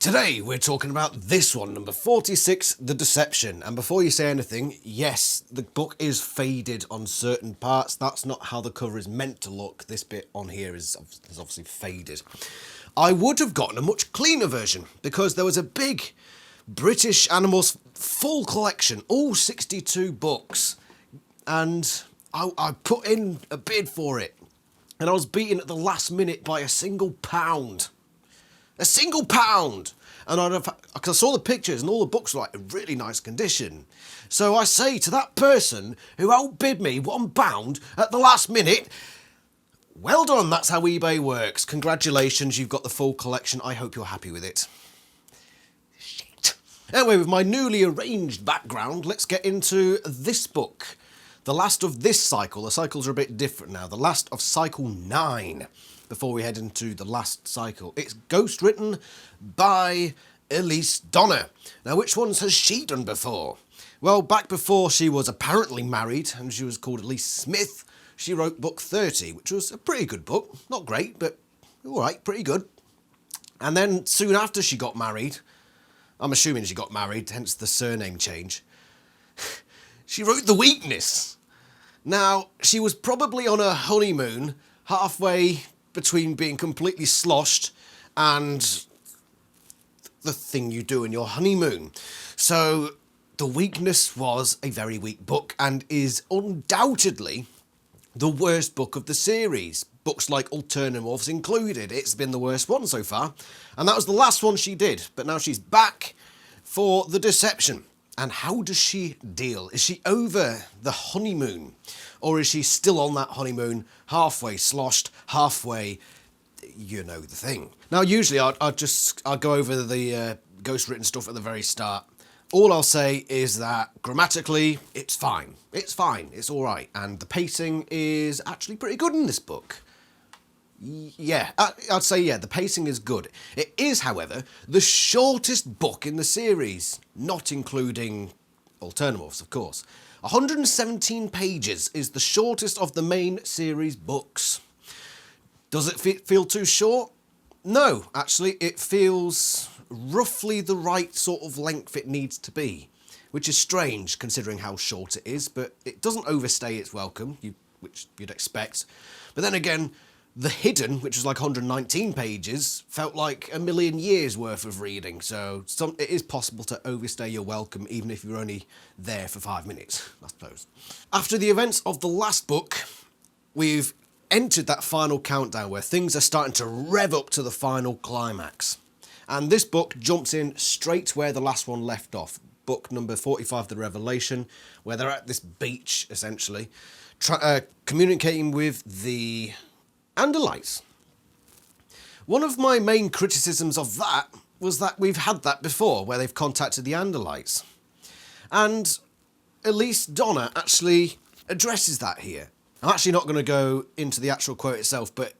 Today we're talking about this one, number 46, The Deception. And before you say anything, yes, the book is faded on certain parts. That's not how the cover is meant to look. This bit on here is obviously faded. I would have gotten a much cleaner version because there was a big British Animorphs full collection, all 62 books. And I put in a bid for it. And I was beaten at the last minute by a single pound. A single pound! And because I saw the pictures and all the books were like in really nice condition. So I say to that person who outbid me £1 at the last minute, well done, that's how eBay works. Congratulations, you've got the full collection. I hope you're happy with it. Shit. Anyway, with my newly arranged background, let's get into this book. The last of this cycle. The cycles are a bit different now. The last of cycle 9. Before we head into the last cycle. It's ghostwritten by Elise Donner. Now, which ones has she done before? Well, back before she was apparently married, and she was called Elise Smith, she wrote book 30, which was a pretty good book. Not great, but alright, pretty good. And then soon after she got married, I'm assuming she got married, hence the surname change, she wrote The Weakness. Now, she was probably on a honeymoon halfway between being completely sloshed and the thing you do in your honeymoon. So The Weakness was a very weak book and is undoubtedly the worst book of the series. Books like Animorphs included. It's been the worst one so far. And that was the last one she did. But now she's back for The Deception. And how does she deal? Is she over the honeymoon? Or is she still on that honeymoon, halfway sloshed, halfway, you know the thing. Now, usually I'll go over the ghostwritten stuff at the very start. All I'll say is that grammatically, it's fine. It's fine. It's all right. And the pacing is actually pretty good in this book. Yeah, I'd say, yeah, the pacing is good. It is, however, the shortest book in the series, not including Animorphs, of course. 117 pages is the shortest of the main series books. Does it feel too short? No, actually, it feels roughly the right sort of length it needs to be, which is strange considering how short it is, but it doesn't overstay its welcome, which you'd expect. But then again, The Hidden, which was like 119 pages, felt like a million years worth of reading, so it is possible to overstay your welcome even if you're only there for 5 minutes, I suppose. After the events of the last book, we've entered that final countdown where things are starting to rev up to the final climax. And this book jumps in straight where the last one left off. Book number 45, The Revelation, where they're at this beach, essentially, communicating with the Andalites. One of my main criticisms of that was that we've had that before, where they've contacted the Andalites. And Elise Donner actually addresses that here. I'm actually not going to go into the actual quote itself, but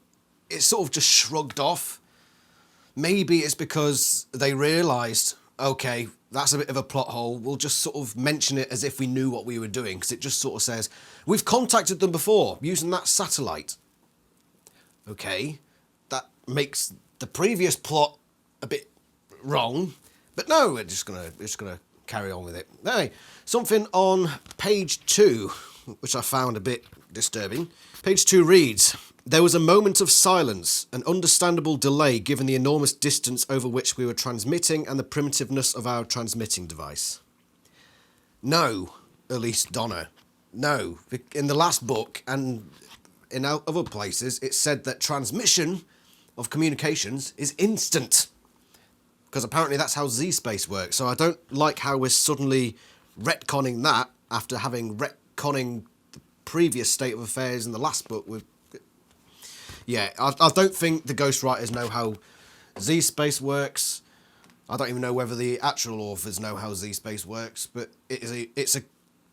it's sort of just shrugged off. Maybe it's because they realised, okay, that's a bit of a plot hole, we'll just sort of mention it as if we knew what we were doing, because it just sort of says, we've contacted them before, using that satellite. Okay, that makes the previous plot a bit wrong, but no, we're just gonna carry on with it. Anyway, something on page 2, which I found a bit disturbing. Page 2 reads, "There was a moment of silence, an understandable delay given the enormous distance over which we were transmitting and the primitiveness of our transmitting device." No, Elise Donner, no. In the last book, and in other places, it said that transmission of communications is instant. Because apparently that's how Z-space works. So I don't like how we're suddenly retconning that after having retconning the previous state of affairs in the last book. Yeah, I don't think the ghostwriters know how Z-space works. I don't even know whether the actual authors know how Z-space works. But it's a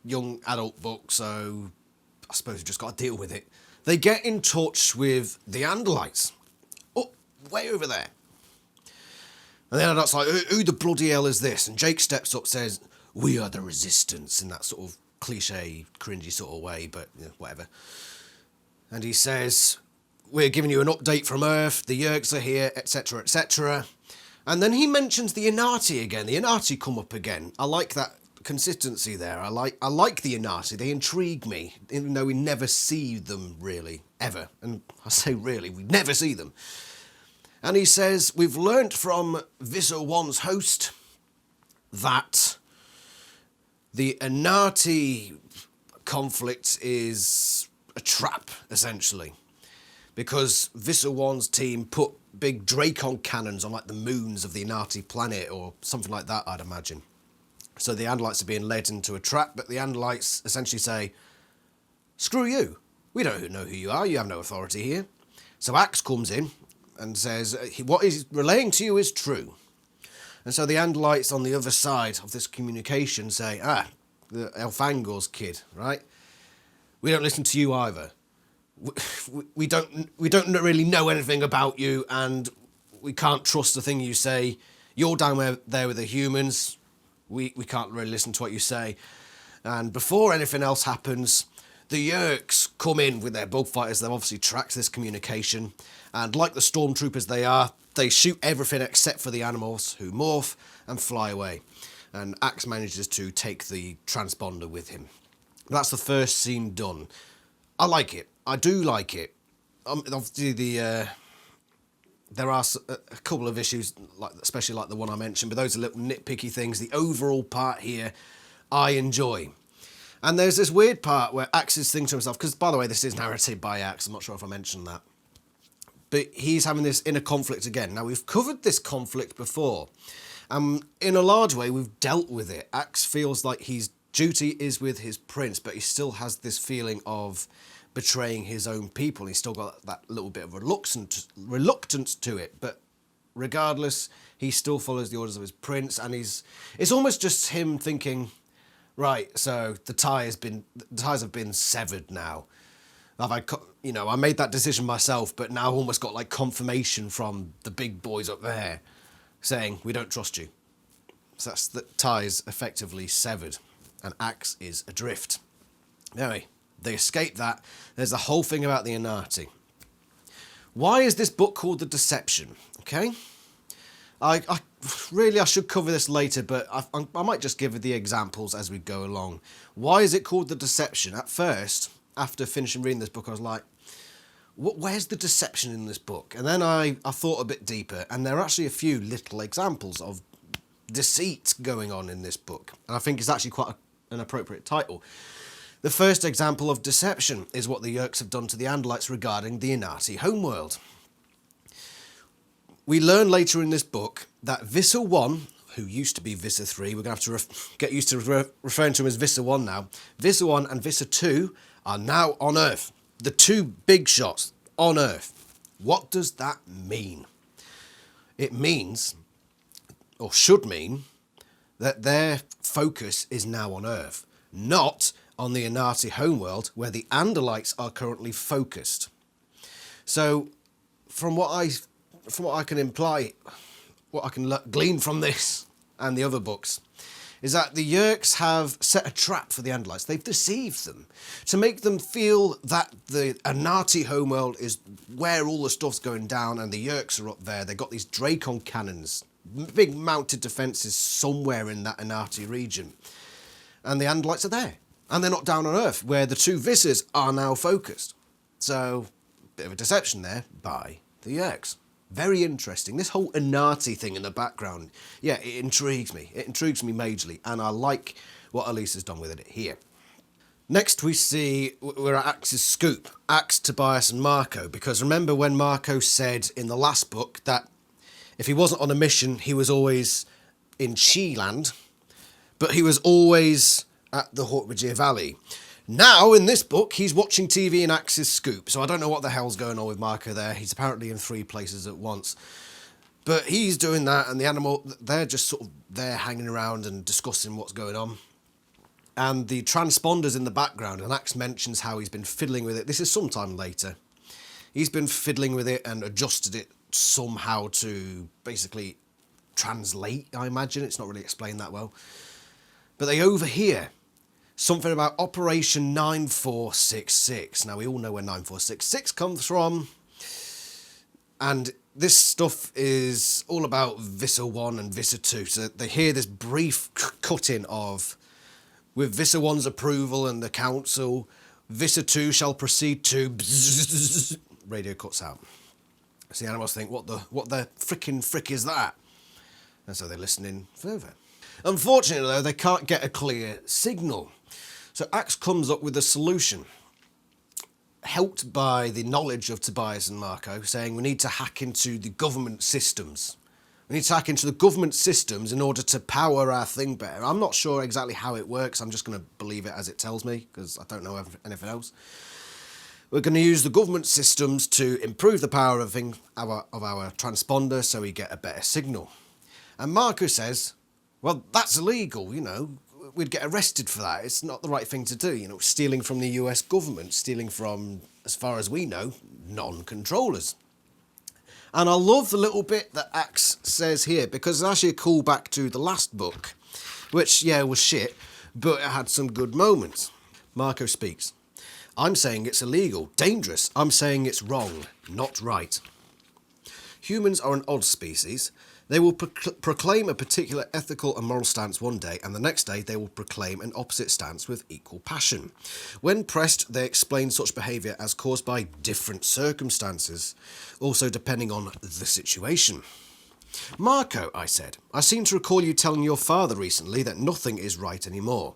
young adult book, so I suppose you just got to deal with it. They get in touch with the Andalites. Oh, way over there. And then that's like, who the bloody hell is this? And Jake steps up, says, "We are the resistance," in that sort of cliche, cringy sort of way, but you know, whatever. And he says, "We're giving you an update from Earth, the Yerks are here, etc., etc. And then he mentions the Inati again. The Inati come up again. I like that consistency there. I like the Inati. They intrigue me, even though we never see them really, ever. And I say really, we never see them. And he says, we've learnt from Visser 1's host that the Inati conflict is a trap, essentially. Because Visser 1's team put big Dracon cannons on like the moons of the Inati planet or something like that, I'd imagine. So the Andalites are being led into a trap, but the Andalites essentially say, screw you. We don't know who you are. You have no authority here. So Axe comes in and says, what he's relaying to you is true. And so the Andalites on the other side of this communication say, the Elfangor's kid, right? We don't listen to you either. We don't really know anything about you, and we can't trust the thing you say. You're down there with the humans. We can't really listen to what you say. And before anything else happens, the Yeerks come in with their bug fighters. They've obviously tracked this communication. And like the stormtroopers they are, they shoot everything except for the Animorphs, who morph and fly away. And Axe manages to take the transponder with him. That's the first scene done. I like it. I do like it. Obviously, there are a couple of issues, like especially like the one I mentioned, but those are little nitpicky things. The overall part here, I enjoy. And there's this weird part where Axe is thinking to himself, because by the way, this is narrated by Axe, I'm not sure if I mentioned that. But he's having this inner conflict again. Now, we've covered this conflict before. In a large way, we've dealt with it. Axe feels like his duty is with his prince, but he still has this feeling of betraying his own people. He's still got that little bit of reluctance to it. But regardless, he still follows the orders of his prince, and it's almost just him thinking, right, so the ties have been severed now. I made that decision myself, but now I've almost got like confirmation from the big boys up there saying, we don't trust you. So that's the ties effectively severed, and Axe is adrift. Anyway, they escape that. There's the whole thing about the Inati. Why is this book called The Deception? Okay? I should cover this later, but I might just give the examples as we go along. Why is it called The Deception? At first, after finishing reading this book, I was like, where's the deception in this book? And then I thought a bit deeper, and there are actually a few little examples of deceit going on in this book. And I think it's actually quite an appropriate title. The first example of deception is what the Yeerks have done to the Andalites regarding the Inati homeworld. We learn later in this book that Visser 1, who used to be Visser 3, we're going to have to get used to referring to him as Visser 1 now. Visser 1 and Visser 2 are now on Earth. The two big shots on Earth. What does that mean? It means, or should mean, that their focus is now on Earth, not on the Inati homeworld where the Andalites are currently focused. So, from what I can imply, what I can glean from this and the other books, is that the Yeerks have set a trap for the Andalites. They've deceived them to make them feel that the Inati homeworld is where all the stuff's going down, and the Yeerks are up there. They've got these Dracon cannons, big mounted defences somewhere in that Inati region. And the Andalites are there. And they're not down on Earth, where the two Vissers are now focused. So, bit of a deception there by the Yeerks. Very interesting. This whole Inati thing in the background, yeah, it intrigues me. It intrigues me majorly, and I like what Elise has done with it here. Next we see, we're at Axe's scoop. Axe, Tobias and Marco, because remember when Marco said in the last book that if he wasn't on a mission, he was always in Chi-land, but he was always at the Hortbridge Valley. Now, in this book, he's watching TV in Axe's scoop, so I don't know what the hell's going on with Marco there. He's apparently in 3 places at once. But he's doing that, and the animal, they're just sort of there hanging around and discussing what's going on. And the transponder's in the background, and Axe mentions how he's been fiddling with it. This is sometime later. He's been fiddling with it and adjusted it somehow to basically translate, I imagine. It's not really explained that well. But they overhear something about Operation 9466. Now, we all know where 9466 comes from. And This stuff is all about Visser 1 and Visser 2. So they hear this brief cut-in of, with Visser 1's approval and the council, Visser 2 shall proceed to... Radio cuts out. So the Animorphs think, what the frickin' frick is that? And so they listen in further. Unfortunately, though, they can't get a clear signal. So Axe comes up with a solution, helped by the knowledge of Tobias and Marco, saying we need to hack into the government systems. We need to hack into the government systems in order to power our thing better. I'm not sure exactly how it works. I'm just going to believe it as it tells me, because I don't know anything else. We're going to use the government systems to improve the power of our transponder so we get a better signal. And Marco says, well, that's illegal, you know. We'd get arrested for that. It's not the right thing to do, you know, stealing from the US government, stealing from, as far as we know, non-controllers. And I love the little bit that Axe says here, because it's actually a callback to the last book, which, yeah, was shit, but it had some good moments. Marco speaks. I'm saying it's illegal, dangerous. I'm saying it's wrong, not right. Humans are an odd species. They will proclaim a particular ethical and moral stance one day, and the next day they will proclaim an opposite stance with equal passion. When pressed, they explain such behaviour as caused by different circumstances, also depending on the situation. Marco, I said, I seem to recall you telling your father recently that nothing is right anymore.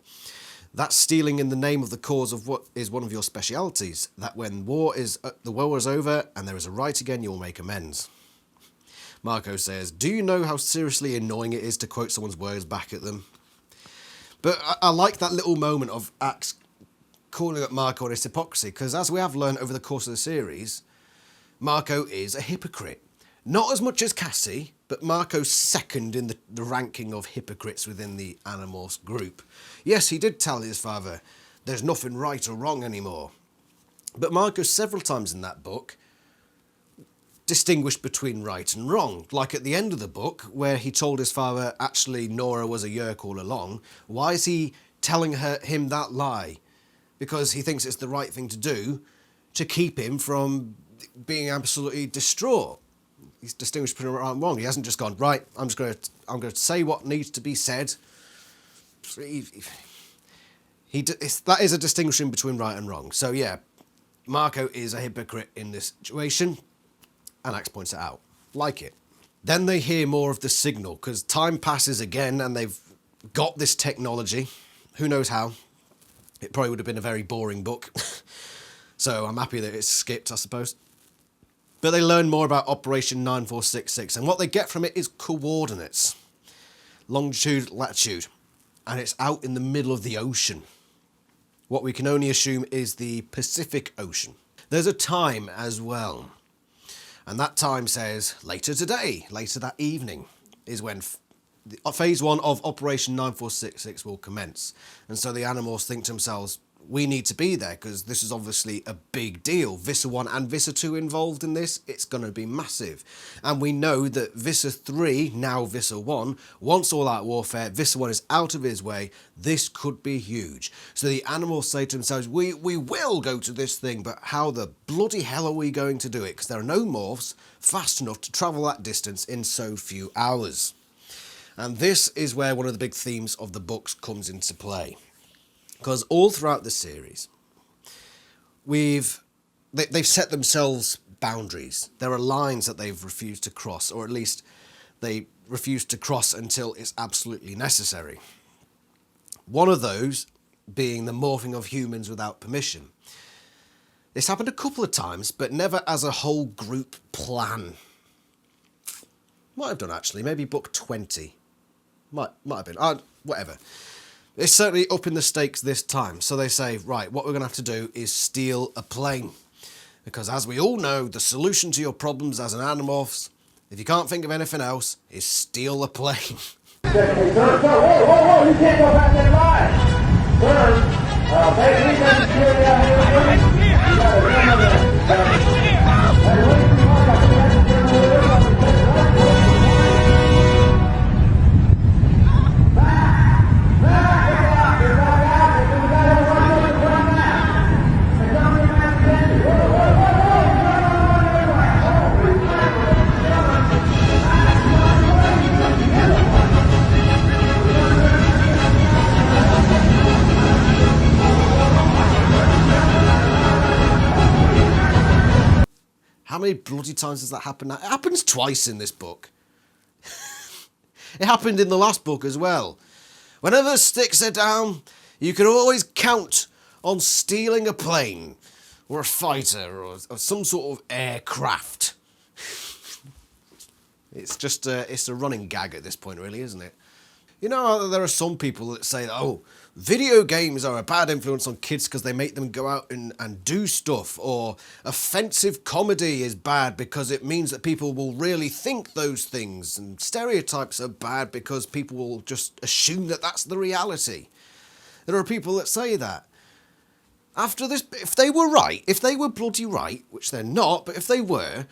That stealing in the name of the cause of what is one of your specialities, that when the war is over and there is a right again, you will make amends. Marco says, do you know how seriously annoying it is to quote someone's words back at them? But I like that little moment of Axe calling up Marco on his hypocrisy, because as we have learned over the course of the series, Marco is a hypocrite. Not as much as Cassie, but Marco's second in the ranking of hypocrites within the Animorphs group. Yes, he did tell his father, there's nothing right or wrong anymore. But Marco, several times in that book, distinguished between right and wrong. Like at the end of the book, where he told his father, actually, Nora was a yerk all along. Why is he telling him that lie? Because he thinks it's the right thing to do to keep him from being absolutely distraught. He's distinguished between right and wrong. He hasn't just gone, right, I'm going to say what needs to be said. That is a distinction between right and wrong. So yeah, Marco is a hypocrite in this situation, and Axe points it out. Like it. Then they hear more of the signal, because time passes again, and they've got this technology. Who knows how? It probably would have been a very boring book. So I'm happy that it's skipped, I suppose. But they learn more about Operation 9466, and what they get from it is coordinates. Longitude, latitude. And it's out in the middle of the ocean. What we can only assume is the Pacific Ocean. There's a time as well. And that time says, later today, later that evening, is when Phase 1 of Operation 9466 will commence. And so the Animorphs think to themselves, we need to be there, because this is obviously a big deal. Visser 1 and Visser 2 involved in this, it's going to be massive. And we know that Visser 3, now Visser 1, wants all-out warfare. Visser 1 is out of his way. This could be huge. So the Animorphs say to themselves, we will go to this thing, but how the bloody hell are we going to do it? Because there are no morphs fast enough to travel that distance in so few hours. And this is where one of the big themes of the books comes into play. Because all throughout the series, they've set themselves boundaries. There are lines that they've refused to cross, or at least they refuse to cross until it's absolutely necessary. One of those being the morphing of humans without permission. This happened a couple of times, but never as a whole group plan. Might have done, actually. Maybe book 20. Might have been. Whatever. It's certainly up in the stakes this time. So they say, right, what we're going to have to do is steal a plane. Because as we all know, the solution to your problems as an Animorphs, if you can't think of anything else, is steal a plane. Whoa, you can't go back that line. Sir, basic security out here. You got to remember that. many bloody times does that happen now? It happens twice in this book. It happened in the last book as well. Whenever sticks are down, you can always count on stealing a plane or a fighter or some sort of aircraft. It's just it's a running gag at this point, really, isn't it? You know, there are some people that say, oh, video games are a bad influence on kids because they make them go out and do stuff, or offensive comedy is bad because it means that people will really think those things, and stereotypes are bad because people will just assume that that's the reality. There are people that say that. After this, if they were right, if they were bloody right, which they're not, but if they were,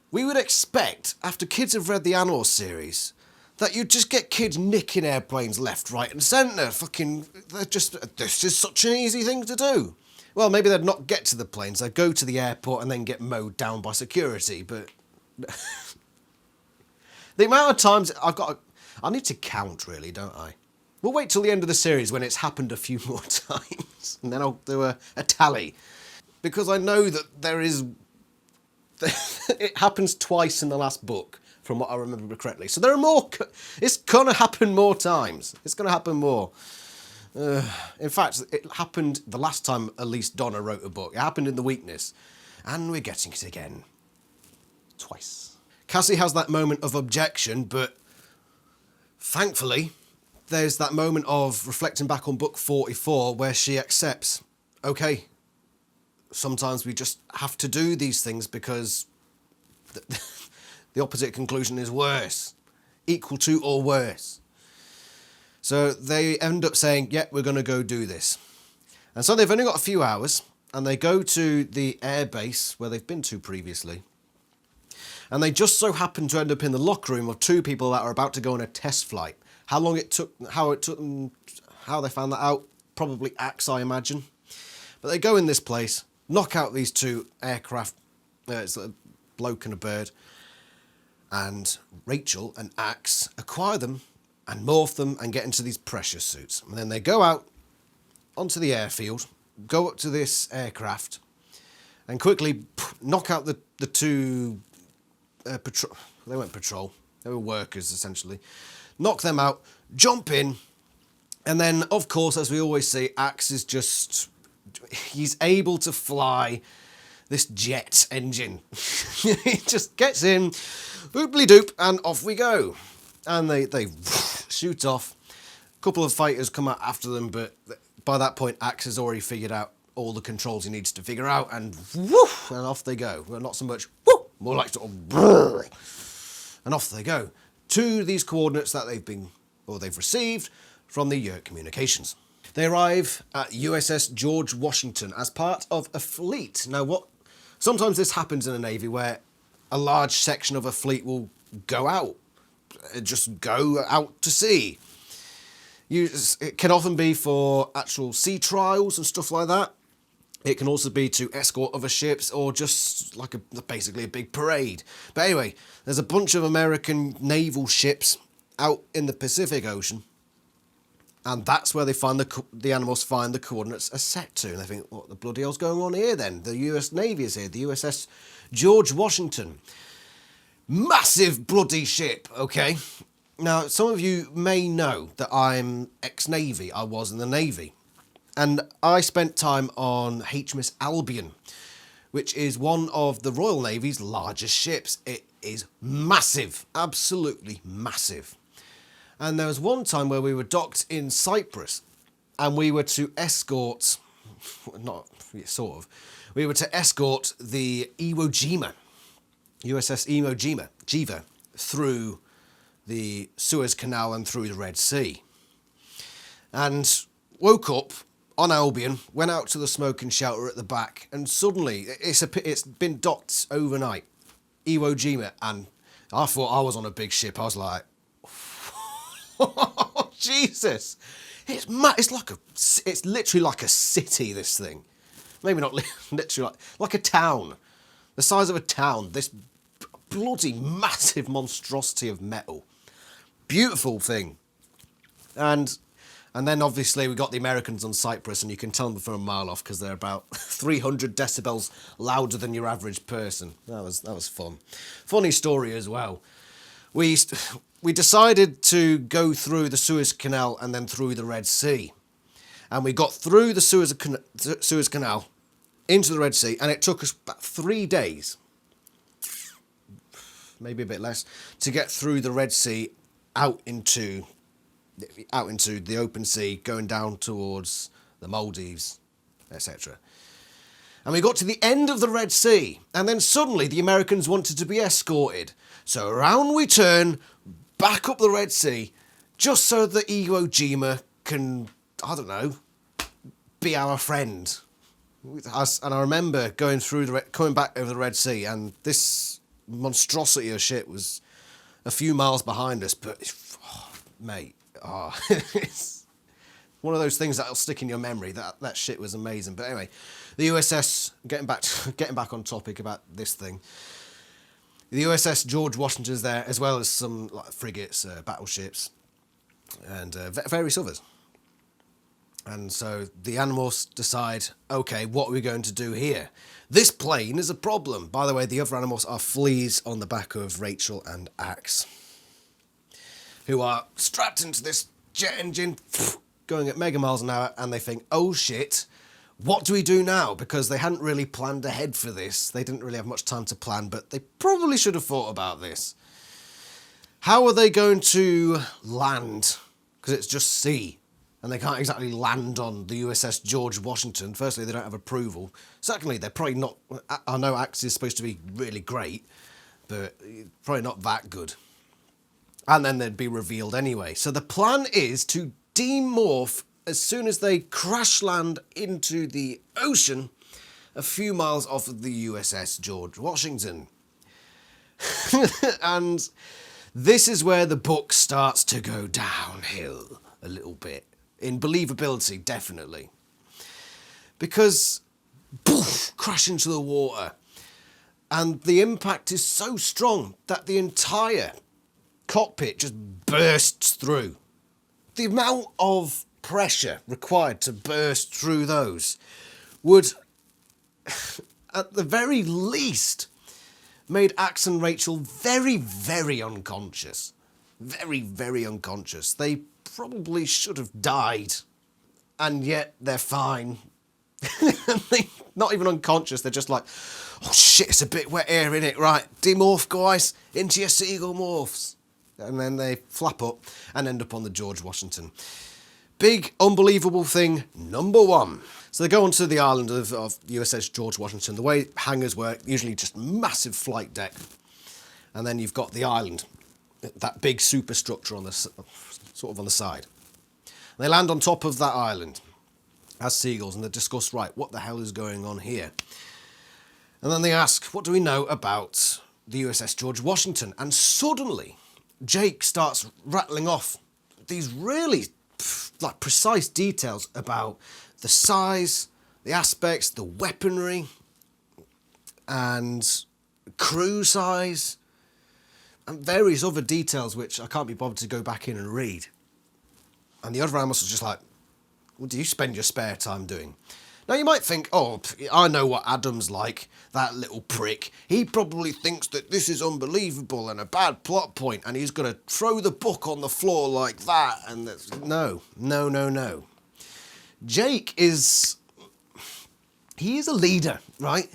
we would expect, after kids have read the Animorphs series, that you'd just get kids nicking airplanes left, right and centre. This is such an easy thing to do. Well, maybe they'd not get to the planes, they'd go to the airport and then get mowed down by security, but... the amount of times I need to count, really, don't I? We'll wait till the end of the series when it's happened a few more times, and then I'll do a tally. Because I know that there is... it happens twice in the last book, from what I remember correctly. So there are more... It's going to happen more times. It's going to happen more. In fact, it happened the last time at least Donna wrote a book. It happened in The Weakness. And we're getting it again. Twice. Cassie has that moment of objection, but thankfully, there's that moment of reflecting back on book 44 where she accepts, okay, sometimes we just have to do these things because... the opposite conclusion is worse, equal to or worse. So they end up saying, yeah, we're going to go do this. And so they've only got a few hours, and they go to the air base where they've been to previously. And they just so happen to end up in the locker room of two people that are about to go on a test flight. How long it took, how they found that out, probably Axe, I imagine. But they go in this place, knock out these two aircraft, it's a bloke and a bird, and Rachel and Axe acquire them and morph them and get into these pressure suits. And then they go out onto the airfield, go up to this aircraft, and quickly knock out the two patrol. They weren't patrol, they were workers essentially. Knock them out, jump in, and then of course, as we always say, Axe is just... he's able to fly this jet engine. He just gets in, booply doop, and off we go. And they shoot off. A couple of fighters come out after them, but by that point, Axe has already figured out all the controls he needs to figure out, and woof, and off they go. Well, not so much woof, more like sort of brrr, and off they go to these coordinates that they've received from the Yerk communications. They arrive at USS George Washington as part of a fleet. Now, sometimes this happens in a navy where a large section of a fleet will go out, just go out to sea. It can often be for actual sea trials and stuff like that. It can also be to escort other ships or just like basically a big parade. But anyway, there's a bunch of American naval ships out in the Pacific Ocean. And that's where they find the Animorphs find the coordinates are set to. And they think, what the bloody hell's going on here then? The US Navy is here, the USS George Washington. Massive bloody ship, okay? Now, some of you may know that I'm ex-Navy. I was in the Navy. And I spent time on HMS Albion, which is one of the Royal Navy's largest ships. It is massive, absolutely massive. And there was one time where we were docked in Cyprus and we were to escort, we were to escort the Iwo Jima, USS Iwo Jima, through the Suez Canal and through the Red Sea. And woke up on Albion, went out to the smoking shelter at the back, and suddenly, it's been docked overnight, Iwo Jima, and I thought I was on a big ship. I was like, oh, Jesus, it's literally like a city, this thing. Maybe not literally, like a town, the size of a town, this bloody massive monstrosity of metal. Beautiful thing. And And then obviously we got the Americans on Cyprus, and you can tell them from a mile off because they're about 300 decibels louder than your average person. That was fun. Funny story as well. We decided to go through the Suez Canal and then through the Red Sea. And we got through the Suez Canal into the Red Sea, and it took us about 3 days, maybe a bit less, to get through the Red Sea out into the open sea, going down towards the Maldives, etc. And we got to the end of the Red Sea, and then suddenly the Americans wanted to be escorted. So around we turn, back up the Red Sea, just so that Iwo Jima can, I don't know, be our friend. And I remember coming back over the Red Sea, and this monstrosity of shit was a few miles behind us, but mate, it's one of those things that'll stick in your memory. That shit was amazing. But anyway, the USS, getting back on topic about this thing, the USS George Washington's there, as well as some like frigates, battleships, and various others. And so the Animorphs decide, okay, what are we going to do here? This plane is a problem. By the way, the other Animorphs are fleas on the back of Rachel and Axe, who are strapped into this jet engine, going at mega miles an hour, and they think, oh shit, what do we do now? Because they hadn't really planned ahead for this. They didn't really have much time to plan, but they probably should have thought about this. How are they going to land? Because it's just sea, and they can't exactly land on the USS George Washington. Firstly, they don't have approval. Secondly, they're probably not... I know Axe is supposed to be really great, but probably not that good. And then they'd be revealed anyway. So the plan is to demorph as soon as they crash land into the ocean a few miles off of the USS George Washington. And this is where the book starts to go downhill a little bit. In believability, definitely. Because, poof, crash into the water. And the impact is so strong that the entire cockpit just bursts through. The amount of pressure required to burst through those would, at the very least, made Axe and Rachel very, very unconscious. Very, very unconscious. They probably should have died, and yet they're fine. They're not even unconscious, they're just like, oh shit, it's a bit wet here, innit? Right, demorph, guys, into your seagull morphs. And then they flap up and end up on the George Washington. Big, unbelievable thing, number one. So they go onto the island of USS George Washington. The way hangars work, usually just massive flight deck. And then you've got the island, that big superstructure on the sort of on the side. And they land on top of that island as seagulls, and they discuss, right, what the hell is going on here? And then they ask, what do we know about the USS George Washington? And suddenly, Jake starts rattling off these really like precise details about the size, the aspects, the weaponry, and crew size, and various other details which I can't be bothered to go back in and read. And the other animals are just like, what do you spend your spare time doing? Now you might think, oh, I know what Adam's like, that little prick. He probably thinks that this is unbelievable and a bad plot point, and he's going to throw the book on the floor like that. And that's... No. Jake is... He is a leader, right?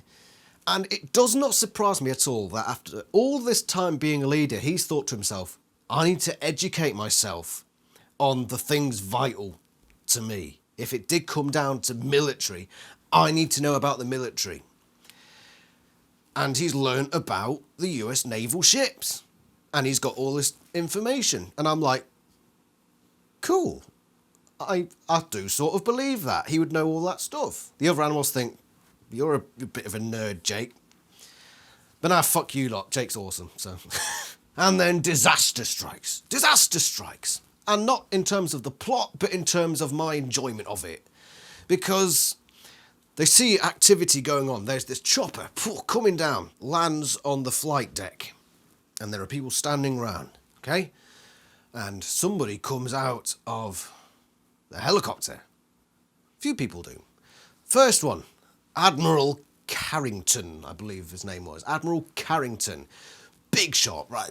And it does not surprise me at all that after all this time being a leader, he's thought to himself, I need to educate myself on the things vital to me. If it did come down to military, I need to know about the military. And he's learned about the US naval ships. And he's got all this information. And I'm like, cool. I do sort of believe that. He would know all that stuff. The other animals think, you're a bit of a nerd, Jake. But now, fuck you lot. Jake's awesome, so... And then disaster strikes. Disaster strikes. And not in terms of the plot, but in terms of my enjoyment of it. Because they see activity going on. There's this chopper coming down, lands on the flight deck. And there are people standing around, okay? And somebody comes out of the helicopter. Few people do. First one, Admiral Carrington, I believe his name was. Admiral Carrington. Big shot, right,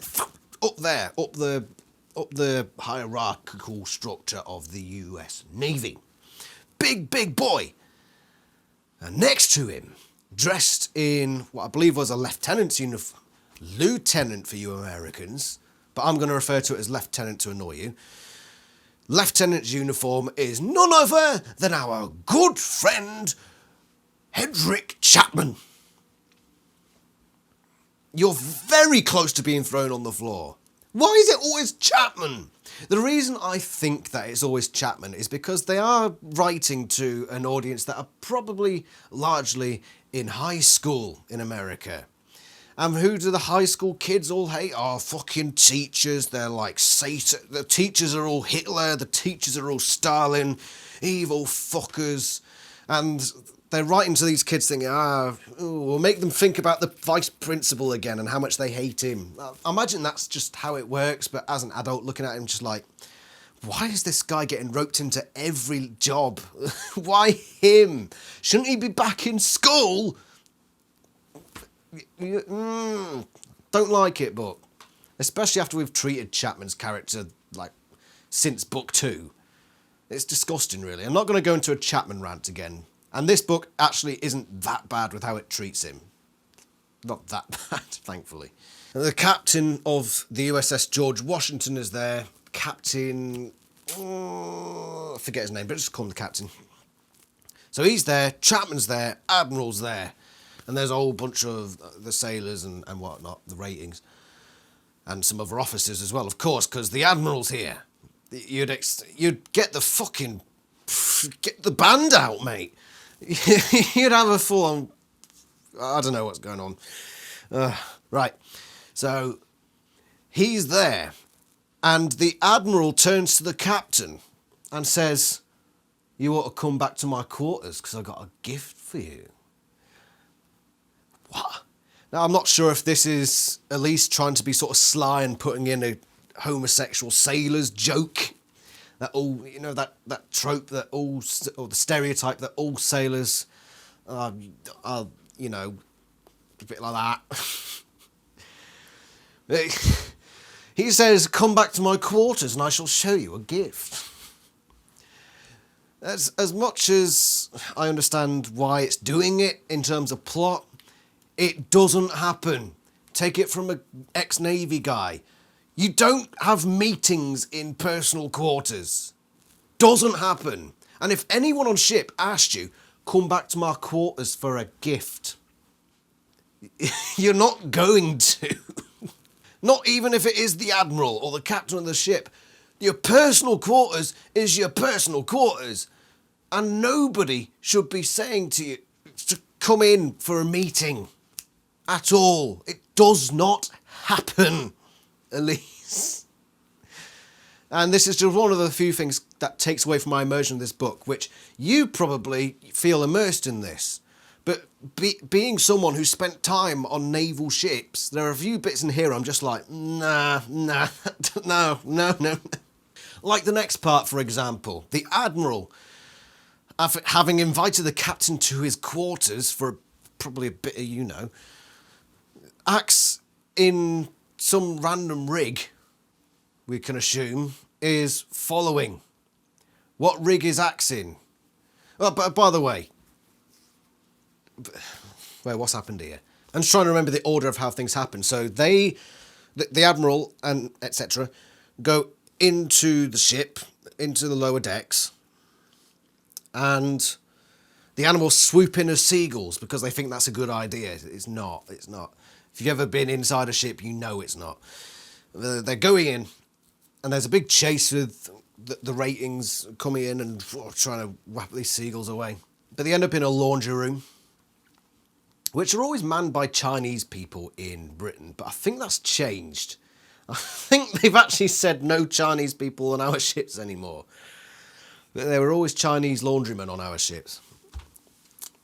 up there, up the hierarchical structure of the US Navy. Big boy. And next to him, dressed in what I believe was a lieutenant's uniform. Lieutenant for you Americans, but I'm going to refer to it as lieutenant to annoy you. Lieutenant's uniform is none other than our good friend, Hedrick Chapman. You're very close to being thrown on the floor. Why is it always Chapman? The reason I think that it's always Chapman is because they are writing to an audience that are probably largely in high school in America. And who do the high school kids all hate? Oh, fucking teachers. They're like Satan. The teachers are all Hitler. The teachers are all Stalin. Evil fuckers. And they're writing to these kids thinking, we'll make them think about the vice principal again and how much they hate him. I imagine that's just how it works, but as an adult looking at him just like, why is this guy getting roped into every job? Why him? Shouldn't he be back in school? Don't like it, but especially after we've treated Chapman's character like since book 2. It's disgusting, really. I'm not going to go into a Chapman rant again. And this book actually isn't that bad with how it treats him. Not that bad, thankfully. The captain of the USS George Washington is there. Captain... I forget his name, but just call him the captain. So he's there, Chapman's there, Admiral's there. And there's a whole bunch of the sailors and whatnot, the ratings. And some other officers as well, of course, because the Admiral's here. You'd get the fucking... Get the band out, mate. You'd have a full-on... I don't know what's going on. Right. So, he's there. And the Admiral turns to the captain and says, you ought to come back to my quarters because I've got a gift for you. What? Now, I'm not sure if this is at least trying to be sort of sly and putting in a homosexual sailors joke. That all, you know, that trope that all, or the stereotype that all sailors are, you know, a bit like that. He says, come back to my quarters and I shall show you a gift. As much as I understand why it's doing it in terms of plot, it doesn't happen. Take it from an ex-Navy guy. You don't have meetings in personal quarters. Doesn't happen. And if anyone on ship asked you, come back to my quarters for a gift, you're not going to. Not even if it is the Admiral or the captain of the ship. Your personal quarters is your personal quarters. And nobody should be saying to you to come in for a meeting. At all. It does not happen. Elise. And this is just one of the few things that takes away from my immersion in this book, which you probably feel immersed in this. But being someone who spent time on naval ships, there are a few bits in here I'm just like, no. Like the next part, for example. The Admiral, having invited the captain to his quarters for probably a bit of, you know, acts in some random rig, we can assume, is following. What rig is Axe in? Oh, but by the way, wait, what's happened here? I'm just trying to remember the order of how things happen. So the Admiral and etc. go into the ship, into the lower decks, and the animals swoop in as seagulls because they think that's a good idea. It's not. It's not. If you've ever been inside a ship, you know it's not. They're going in, and there's a big chase with the ratings coming in and trying to whap these seagulls away. But they end up in a laundry room, which are always manned by Chinese people in Britain. But I think that's changed. I think they've actually said no Chinese people on our ships anymore. But there were always Chinese laundrymen on our ships.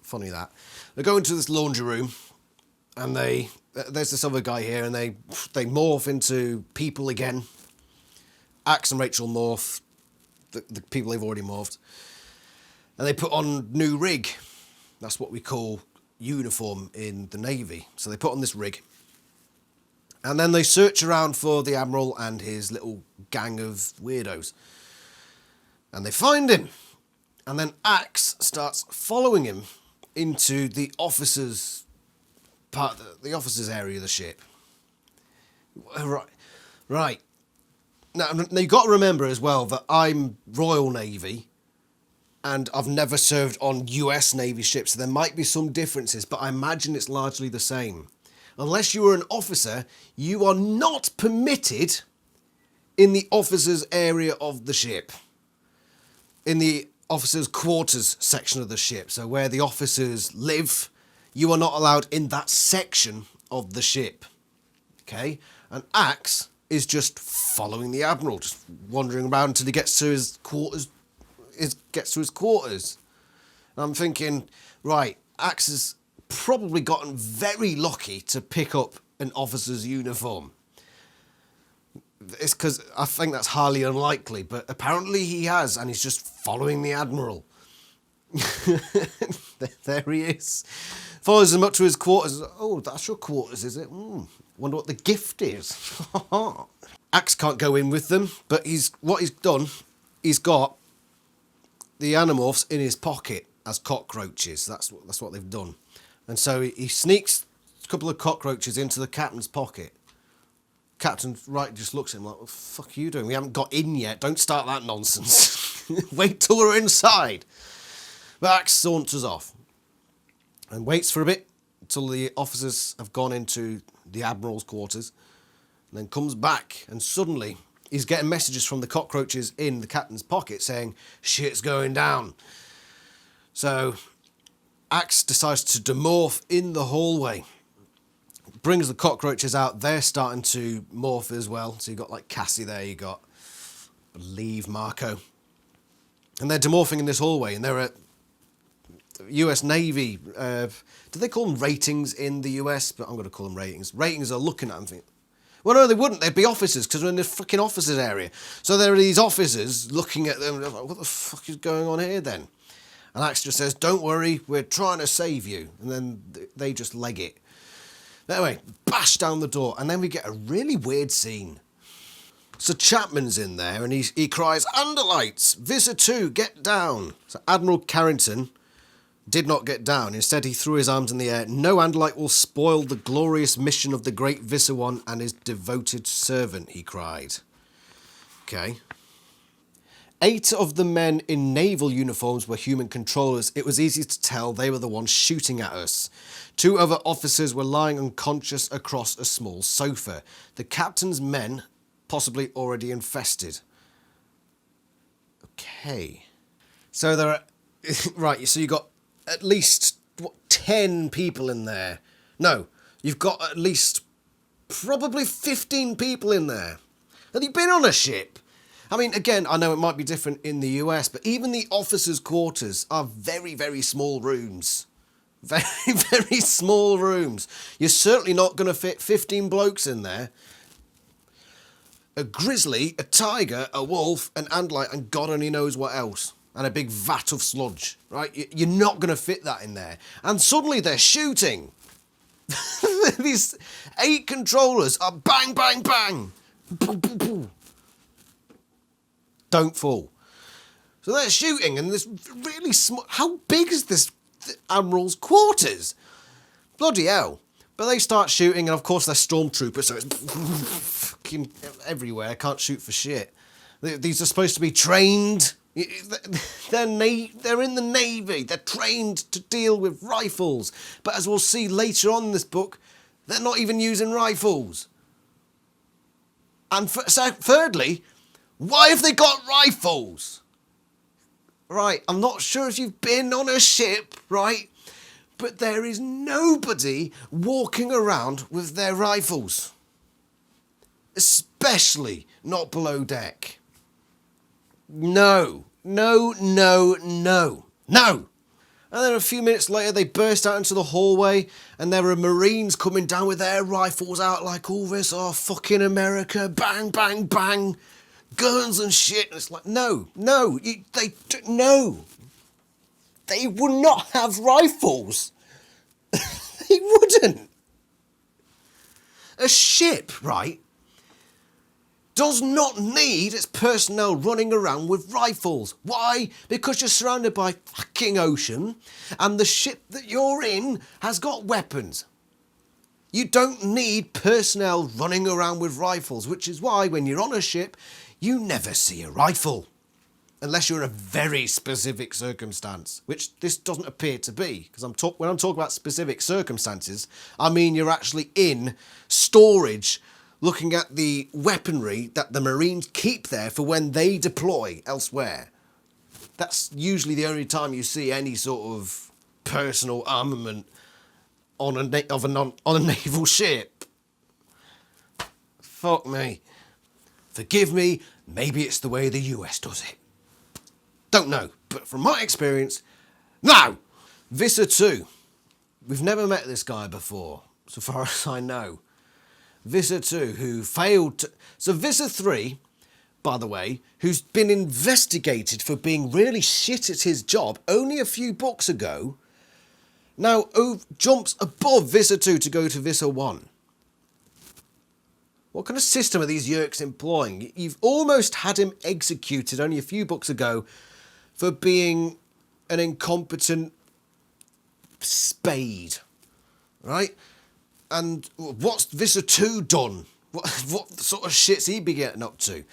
Funny that. They go into this laundry room, and there's this other guy here, and they morph into people again. Axe and Rachel morph. the people they've already morphed. And they put on new rig. That's what we call uniform in the Navy. So they put on this rig. And then they search around for the Admiral and his little gang of weirdos. And they find him. And then Axe starts following him into the officers' the officers' area of the ship. Right. Now you've got to remember as well that I'm Royal Navy and I've never served on US Navy ships, so there might be some differences, but I imagine it's largely the same. Unless you are an officer, you are not permitted in the officers' area of the ship. In the officers' quarters section of the ship, so where the officers live, you are not allowed in that section of the ship. Okay? And Axe is just following the Admiral, just wandering around until he gets to his quarters. And I'm thinking, right, Axe has probably gotten very lucky to pick up an officer's uniform. It's because I think that's highly unlikely, but apparently he has, and he's just following the Admiral. There he is. Follows him up to his quarters. Oh, that's your quarters, is it? Wonder what the gift is. Axe can't go in with them, but what he's done, he's got the Animorphs in his pocket as cockroaches. That's what they've done. And so he sneaks a couple of cockroaches into the captain's pocket. Captain just looks at him like, what the fuck are you doing? We haven't got in yet. Don't start that nonsense. Wait till we're inside. But Axe saunters off and waits for a bit until the officers have gone into the Admiral's quarters, and then comes back, and suddenly he's getting messages from the cockroaches in the captain's pocket saying, shit's going down. So Axe decides to demorph in the hallway. Brings the cockroaches out. They're starting to morph as well. So you've got like Cassie there, you got, I believe, Marco. And they're demorphing in this hallway, and they're at US Navy. Do they call them ratings in the US? But I'm going to call them ratings. Ratings are looking at them thinking, well, no, they wouldn't. They'd be officers because we're in this fucking officers area. So there are these officers looking at them. And they're like, what the fuck is going on here then? And Axe just says, don't worry, we're trying to save you. And then they just leg it. Anyway, bash down the door, and then we get a really weird scene. So Chapman's in there, and he cries, Underlights, Visor 2, get down. So Admiral Carrington did not get down. Instead, he threw his arms in the air. No Underlight will spoil the glorious mission of the great Visor 1 and his devoted servant, he cried. Okay. 8 of the men in naval uniforms were human controllers. It was easy to tell they were the ones shooting at us. 2 other officers were lying unconscious across a small sofa. The captain's men, possibly already infested. Okay. So there are... Right, so you've got at least, 10 people in there. No, you've got at least probably 15 people in there. Have you been on a ship? I mean, again, I know it might be different in the US, but even the officers' quarters are very, very small rooms. Very, very small rooms. You're certainly not going to fit 15 blokes in there. A grizzly, a tiger, a wolf, an antlight, and God only knows what else. And a big vat of sludge, right? You're not going to fit that in there. And suddenly they're shooting. These 8 controllers are bang, bang, bang. Boom, boom, boom. Don't fall. So they're shooting, and this really small... How big is this Admiral's quarters? Bloody hell. But they start shooting, and of course they're stormtroopers, so it's fucking everywhere. Can't shoot for shit. These are supposed to be trained. They're in the Navy. They're trained to deal with rifles. But as we'll see later on in this book, they're not even using rifles. And thirdly... Why have they got rifles? Right, I'm not sure if you've been on a ship, right? But there is nobody walking around with their rifles. Especially not below deck. No. No, no, no. No! And then a few minutes later, they burst out into the hallway, and there are Marines coming down with their rifles out like all this, oh, fucking America, bang, bang, bang. guns and shit. And it's like, no, they would not have rifles. They wouldn't. A ship, right, does not need its personnel running around with rifles. Why? Because you're surrounded by fucking ocean and the ship that you're in has got weapons. You don't need personnel running around with rifles, which is why when you're on a ship, you never see a rifle. Unless you're in a very specific circumstance, which this doesn't appear to be. Because when I'm talking about specific circumstances, I mean you're actually in storage looking at the weaponry that the Marines keep there for when they deploy elsewhere. That's usually the only time you see any sort of personal armament on a naval ship. Fuck me. Forgive me, maybe it's the way the US does it. Don't know, but from my experience, no! Visser 2. We've never met this guy before, so far as I know. Visser 2, who failed to... So Visser 3, by the way, who's been investigated for being really shit at his job only a few books ago, now jumps above Visser 2 to go to Visser 1. What kind of system are these yerks employing? You've almost had him executed only a few books ago for being an incompetent spade, right? And what's Visser 2 done? What sort of shit's he be getting up to?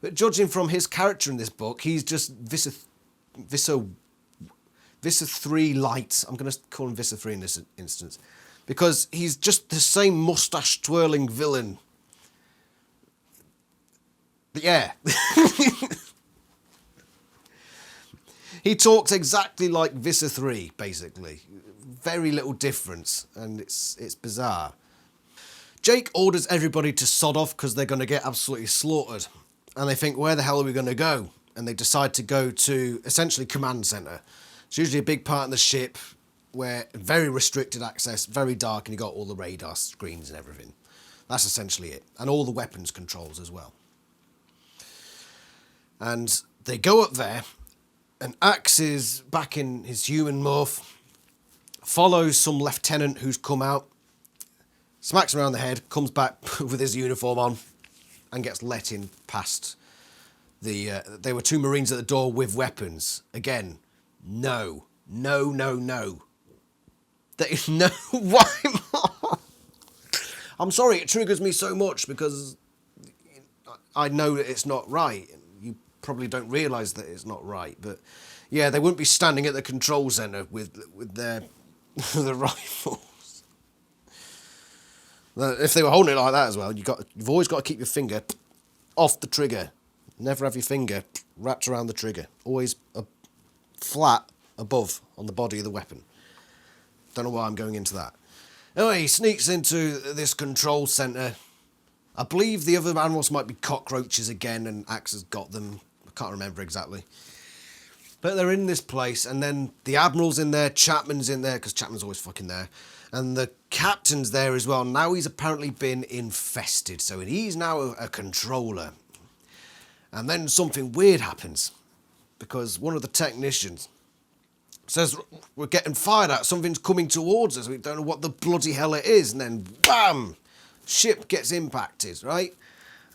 But judging from his character in this book, he's just Visser 3 light. I'm going to call him Visser 3 in this instance. Because he's just the same mustache-twirling villain. But yeah. He talks exactly like Visser 3, basically. Very little difference, and it's bizarre. Jake orders everybody to sod off because they're going to get absolutely slaughtered. And they think, where the hell are we going to go? And they decide to go to, essentially, command centre. It's usually a big part of the ship where very restricted access, very dark, and you got all the radar screens and everything. That's essentially it. And all the weapons controls as well. And they go up there, and Axe is back in his human morph, follows some lieutenant who's come out, smacks him around the head, comes back with his uniform on, and gets let in past the... there were 2 Marines at the door with weapons. Again, no. There is no... Why? I'm sorry, it triggers me so much because I know that it's not right. You probably don't realise that it's not right, but yeah, they wouldn't be standing at the control centre with their the rifles. If they were holding it like that as well, you've always got to keep your finger off the trigger. Never have your finger wrapped around the trigger. Always flat above on the body of the weapon. Don't know why I'm going into that. Anyway, he sneaks into this control centre. I believe the other animals might be cockroaches again, and Axe has got them. I can't remember exactly. But they're in this place, and then the admiral's in there, Chapman's in there, because Chapman's always fucking there. And the captain's there as well. Now he's apparently been infested, so he's now a controller. And then something weird happens, because one of the technicians says, we're getting fired at, something's coming towards us, we don't know what the bloody hell it is, and then BAM! Ship gets impacted, right?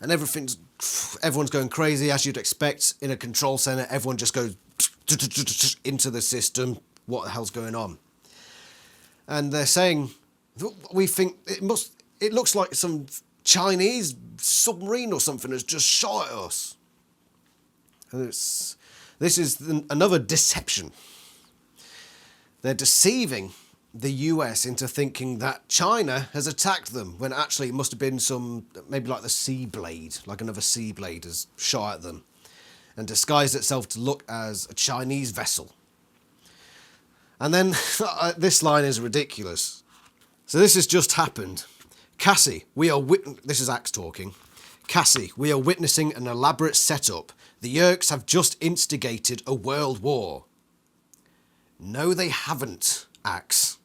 And everyone's going crazy, as you'd expect in a control centre. Everyone just goes into the system. What the hell's going on? And they're saying, we think it looks like some Chinese submarine or something has just shot at us. And this is another deception. They're deceiving the US into thinking that China has attacked them, when actually it must have been maybe like the Sea Blade, like another Sea Blade has shot at them and disguised itself to look as a Chinese vessel. And then this line is ridiculous. So this has just happened. Cassie, this is Axe talking. Cassie, we are witnessing an elaborate setup. The Yerks have just instigated a world war. No, they haven't, Axe.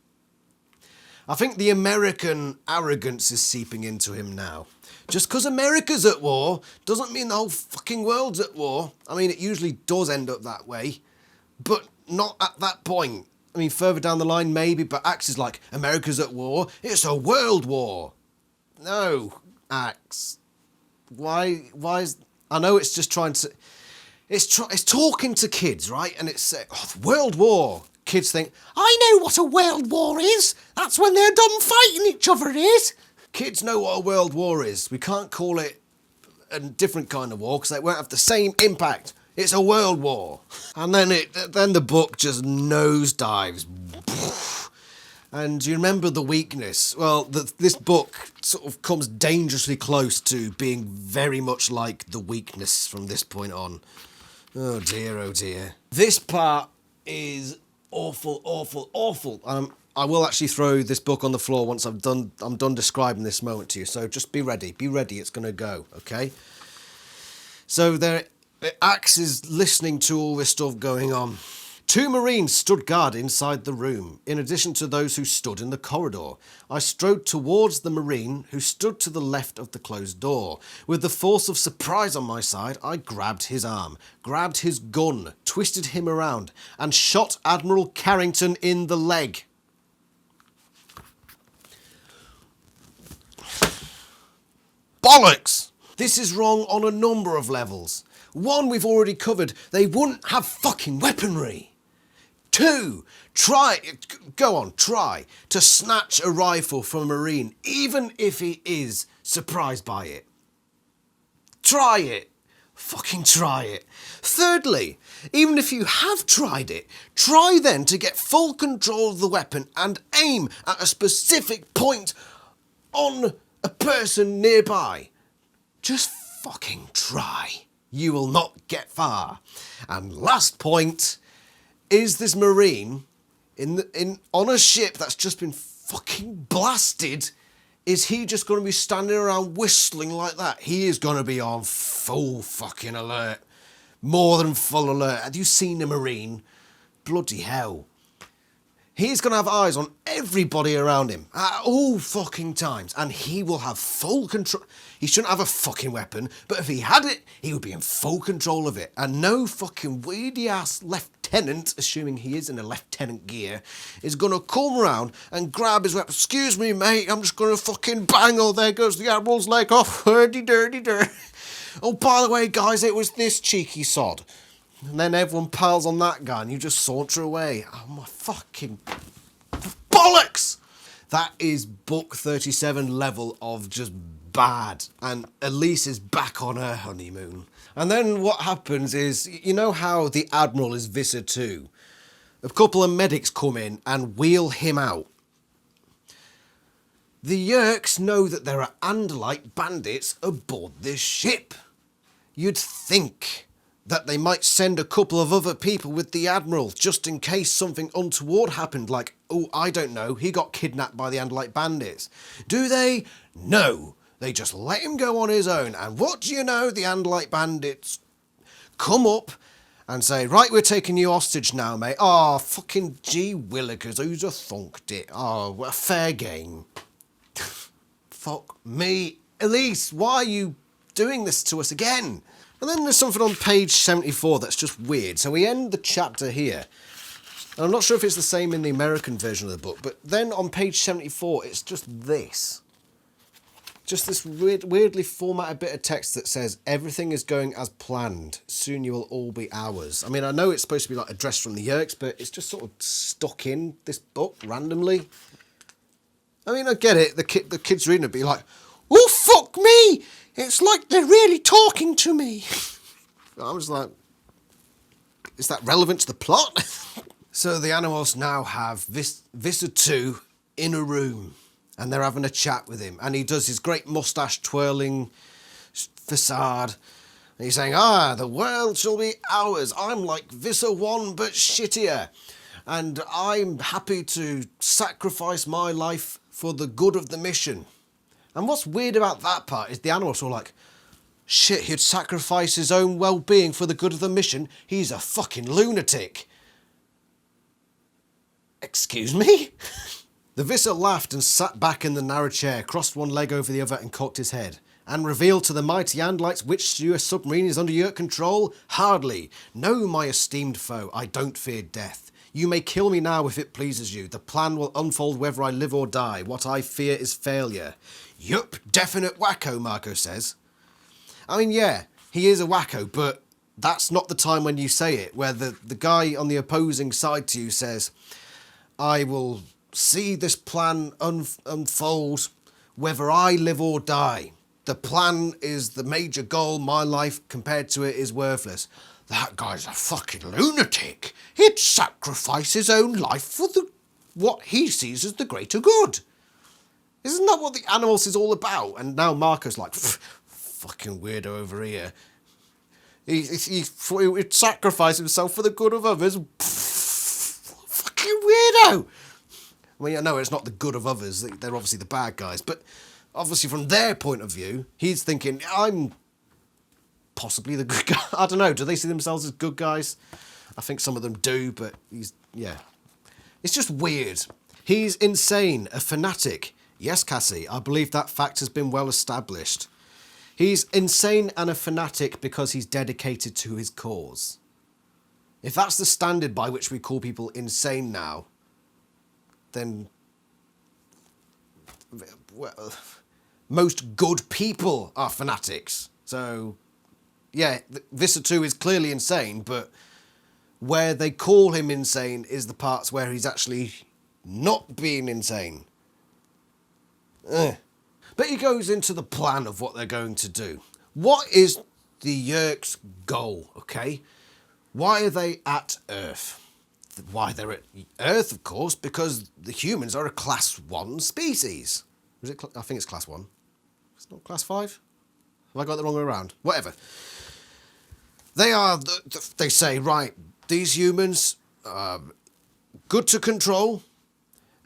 I think the American arrogance is seeping into him now. Just because America's at war doesn't mean the whole fucking world's at war. I mean, it usually does end up that way, but not at that point. I mean, further down the line, maybe, but Axe is like, America's at war, it's a world war. No, Axe. Why is... I know it's just trying to... It's talking to kids, right? And it's world war. Kids think, I know what a world war is. That's when they're done fighting each other, it is. Kids know what a world war is. We can't call it a different kind of war because it won't have the same impact. It's a world war. And then the book just nosedives. And you remember the weakness? Well, this book sort of comes dangerously close to being very much like the weakness from this point on. Oh dear, oh dear. This part is awful, awful, awful. I will actually throw this book on the floor once I'm done describing this moment to you. So just be ready, it's gonna go, okay? So Axe is listening to all this stuff going on. 2 Marines stood guard inside the room, in addition to those who stood in the corridor. I strode towards the Marine who stood to the left of the closed door. With the force of surprise on my side, I grabbed his arm, grabbed his gun, twisted him around, and shot Admiral Carrington in the leg. Bollocks! This is wrong on a number of levels. 1, we've already covered. They wouldn't have fucking weaponry. 2, try to snatch a rifle from a Marine, even if he is surprised by it. Try it. Fucking try it. Thirdly, even if you have tried it, try then to get full control of the weapon and aim at a specific point on a person nearby. Just fucking try. You will not get far. And last point, is this Marine on a ship that's just been fucking blasted, is he just going to be standing around whistling like that? He is going to be on full fucking alert. More than full alert. Have you seen a Marine? Bloody hell. He's going to have eyes on everybody around him at all fucking times, and he will have full control. He shouldn't have a fucking weapon, but if he had it, he would be in full control of it. And no fucking weedy-ass lieutenant, assuming he is in a lieutenant gear, is going to come around and grab his weapon. Excuse me, mate, I'm just going to fucking bang. Oh, there goes the Admiral's leg off. Dirty. Oh, by the way, guys, it was this cheeky sod. And then everyone piles on that guy and you just saunter away. Oh, my fucking bollocks! That is book 37 level of just bad. And Elise is back on her honeymoon. And then what happens is, you know how the Admiral is Visser 2? A couple of medics come in and wheel him out. The Yerks know that there are Andalite bandits aboard this ship. You'd think that they might send a couple of other people with the Admiral just in case something untoward happened, like, oh, I don't know, he got kidnapped by the Andalite bandits. Do they? No. They just let him go on his own, and what do you know, the Andalite bandits come up and say, right, we're taking you hostage now, mate. Oh, fucking gee willikers, who's a thunked it? Oh, what a fair game. Fuck me. Elise, why are you doing this to us again? And then there's something on page 74 that's just weird. So we end the chapter here. And I'm not sure if it's the same in the American version of the book, but then on page 74, it's just this. Just this weirdly formatted bit of text that says, everything is going as planned. Soon you will all be ours. I mean, I know it's supposed to be like addressed from the Yerks, but it's just sort of stuck in this book randomly. I mean, I get it. The kids reading it be like, oh, fuck me! It's like they're really talking to me. I was like, is that relevant to the plot? So the Animorphs now have Visser 2 in a room, and they're having a chat with him, and he does his great moustache twirling facade, and he's saying, the world shall be ours. I'm like Visser 1, but shittier, and I'm happy to sacrifice my life for the good of the mission. And what's weird about that part is the Animorphs are like, shit, he'd sacrifice his own well-being for the good of the mission. He's a fucking lunatic. Excuse me? The Visser laughed and sat back in the narrow chair, crossed one leg over the other and cocked his head. And revealed to the mighty Andalites which US submarine is under your control? Hardly. No, my esteemed foe, I don't fear death. You may kill me now if it pleases you. The plan will unfold whether I live or die. What I fear is failure. Yup, definite wacko, Marco says. I mean, yeah, he is a wacko, but that's not the time when you say it, where the guy on the opposing side to you says, I will see this plan unfold whether I live or die. The plan is the major goal. My life compared to it is worthless. That guy's a fucking lunatic. He'd sacrifice his own life for what he sees as the greater good. Isn't that what the Animorphs is all about? And now Marco's like, fucking weirdo over here. He'd sacrifice himself for the good of others. Fucking weirdo. I mean, I know it's not the good of others. They're obviously the bad guys. But obviously from their point of view, he's thinking, I'm possibly the good guy. I don't know. Do they see themselves as good guys? I think some of them do, but yeah. It's just weird. He's insane, a fanatic. Yes, Cassie, I believe that fact has been well established. He's insane and a fanatic because he's dedicated to his cause. If that's the standard by which we call people insane now, then well, most good people are fanatics. So, yeah, Visser 2 is clearly insane, but where they call him insane is the parts where he's actually not being insane. But he goes into the plan of what they're going to do. What is the Yeerks' goal, okay? Why are they at Earth? Why they're at Earth, of course, because the humans are a Class 1 species. Was it? I think it's Class 1. It's not Class 5? Have I got the wrong way around? Whatever. They are, they say, right, these humans are good to control,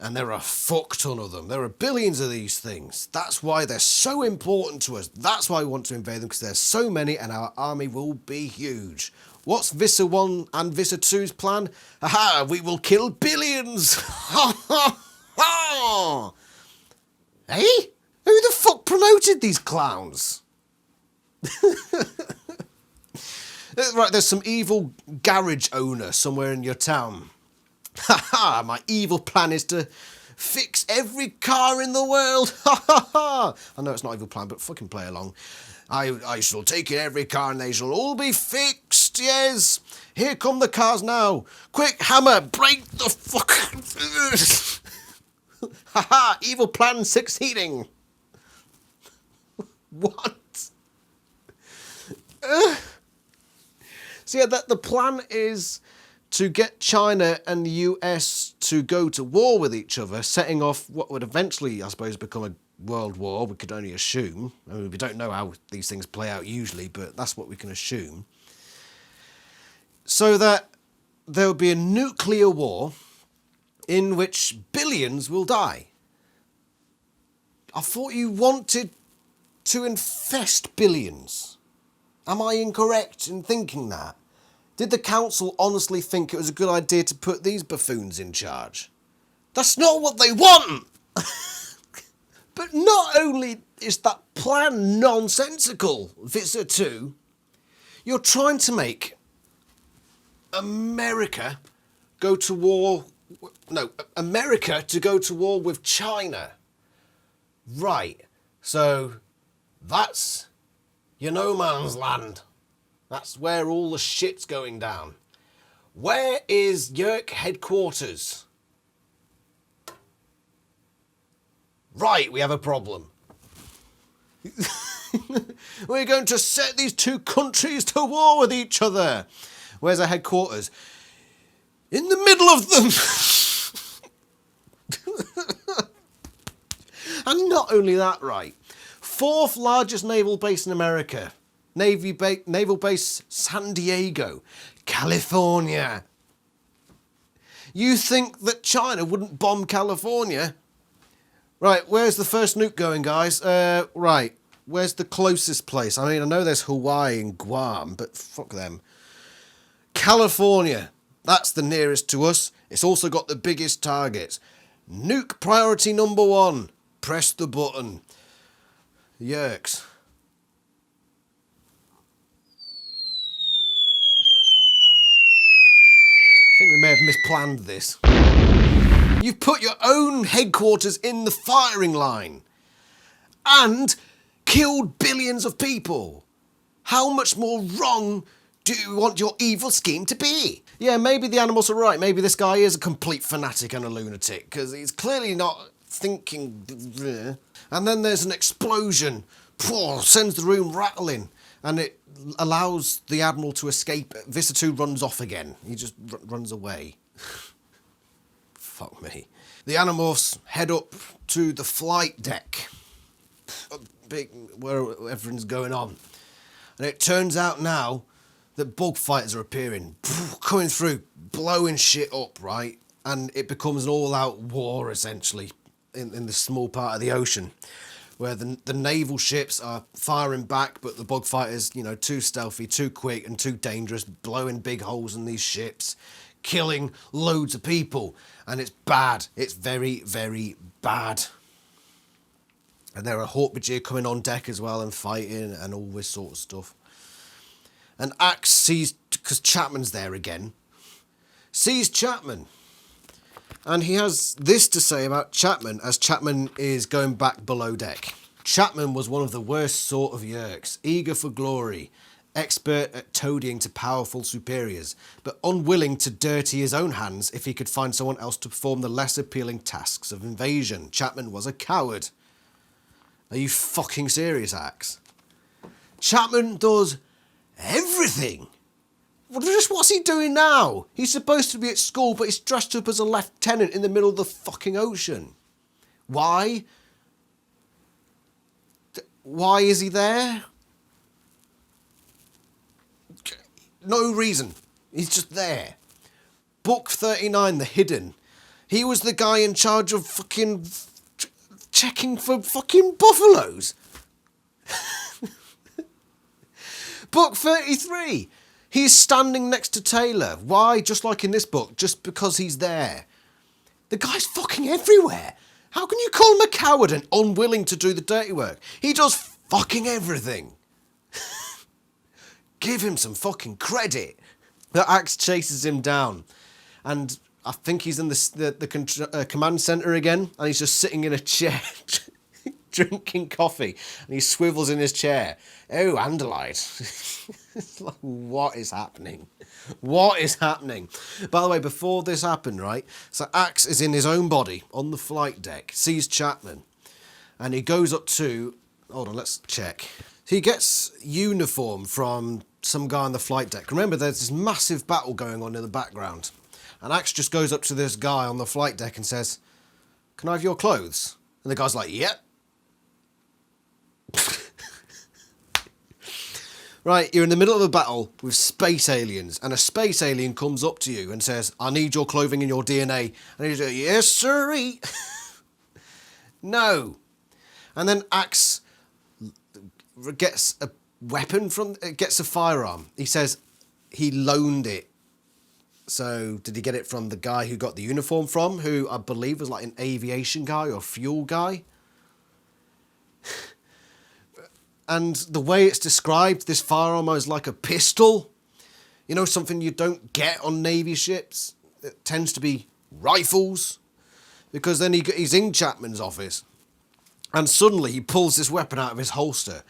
and there are a fuck ton of them. There are billions of these things. That's why they're so important to us. That's why we want to invade them, because there's so many, and our army will be huge. What's Visser 1 and Visser 2's plan? Aha, we will kill billions! Ha ha ha! Hey? Who the fuck promoted these clowns? Right, there's some evil garage owner somewhere in your town. Ha ha, my evil plan is to fix every car in the world. Ha ha ha. I know it's not an evil plan, but fucking play along. I shall take in every car and they shall all be fixed, yes. Here come the cars now. Quick, hammer, break the fuck. Ha ha, evil plan succeeding. What? So yeah, the plan is to get China and the US to go to war with each other, setting off what would eventually, I suppose, become a world war. We could only assume. I mean, we don't know how these things play out usually, but that's what we can assume. So that there will be a nuclear war in which billions will die. I thought you wanted to infest billions. Am I incorrect in thinking that? Did the council honestly think it was a good idea to put these buffoons in charge? That's not what they want! But not only is that plan nonsensical, Visser 2, you're trying to make America go to war... No, America to go to war with China. Right, so that's your no man's land. That's where all the shit's going down. Where is Yeerk headquarters? Right, we have a problem. We're going to set these two countries to war with each other. Where's our headquarters? In the middle of them. And not only that, right. 4th largest naval base in America. Naval base San Diego, California. You think that China wouldn't bomb California? Right, where's the first nuke going, guys? Right, where's the closest place? I mean, I know there's Hawaii and Guam, but fuck them. California, that's the nearest to us. It's also got the biggest targets. Nuke priority number 1. Press the button. Yerks. I think we may have misplanned this. You've put your own headquarters in the firing line. And killed billions of people. How much more wrong do you want your evil scheme to be? Yeah, maybe the Animorphs are right. Maybe this guy is a complete fanatic and a lunatic, because he's clearly not thinking. And then there's an explosion. Sends the room rattling, and it allows the Admiral to escape. Vista 2 runs off again. He just runs away. Fuck me. The Animorphs head up to the flight deck. Where everything's going on. And it turns out now that bug fighters are appearing, coming through, blowing shit up, right? And it becomes an all-out war, essentially, in this small part of the ocean, where the naval ships are firing back, but the bug fighters, you know, too stealthy, too quick, and too dangerous, blowing big holes in these ships, killing loads of people. And it's bad. It's very, very bad. And there are Hawkbajir coming on deck as well and fighting and all this sort of stuff. And Axe sees, because Chapman's there again, sees Chapman. And he has this to say about Chapman as Chapman is going back below deck. Chapman was one of the worst sort of yerks, eager for glory, expert at toadying to powerful superiors, but unwilling to dirty his own hands if he could find someone else to perform the less appealing tasks of invasion. Chapman was a coward. Are you fucking serious, Axe? Chapman does everything. What's he doing now? He's supposed to be at school, but he's dressed up as a lieutenant in the middle of the fucking ocean. Why? Why is he there? No reason. He's just there. Book 39, The Hidden. He was the guy in charge of fucking checking for fucking buffaloes. Book 33. He's standing next to Taylor. Why? Just like in this book, just because he's there. The guy's fucking everywhere. How can you call him a coward and unwilling to do the dirty work? He does fucking everything. Give him some fucking credit. The Axe chases him down. And I think he's in the command centre again. And he's just sitting in a chair, drinking coffee. And he swivels in his chair. Oh, Andalite. It's like, what is happening? What is happening? By the way, before this happened, right? So Axe is in his own body on the flight deck, sees Chapman, and he goes up to... Hold on, let's check. He gets uniform from some guy on the flight deck. Remember, there's this massive battle going on in the background. And Axe just goes up to this guy on the flight deck and says, "Can I have your clothes?" And the guy's like, "Yep." Right, you're in the middle of a battle with space aliens, and a space alien comes up to you and says, "I need your clothing and your DNA." And you say, "Yes, sirree." No. And then Axe gets a weapon gets a firearm. He says he loaned it. So, did he get it from the guy who got the uniform from, who I believe was like an aviation guy or fuel guy? And the way it's described, this firearm is like a pistol. You know, something you don't get on Navy ships. It tends to be rifles. Because then he's in Chapman's office. And suddenly he pulls this weapon out of his holster.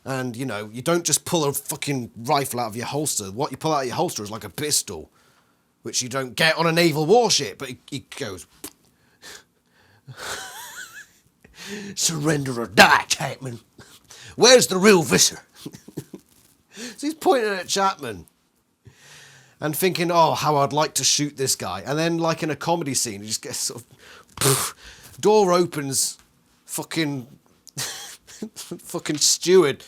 And, you know, you don't just pull a fucking rifle out of your holster. What you pull out of your holster is like a pistol. Which you don't get on a naval warship. But he goes... "Surrender or die, Chapman. Where's the real visor?" So he's pointing at Chapman and thinking, "Oh, how I'd like to shoot this guy." And then, like in a comedy scene, he just gets sort of... door opens, fucking steward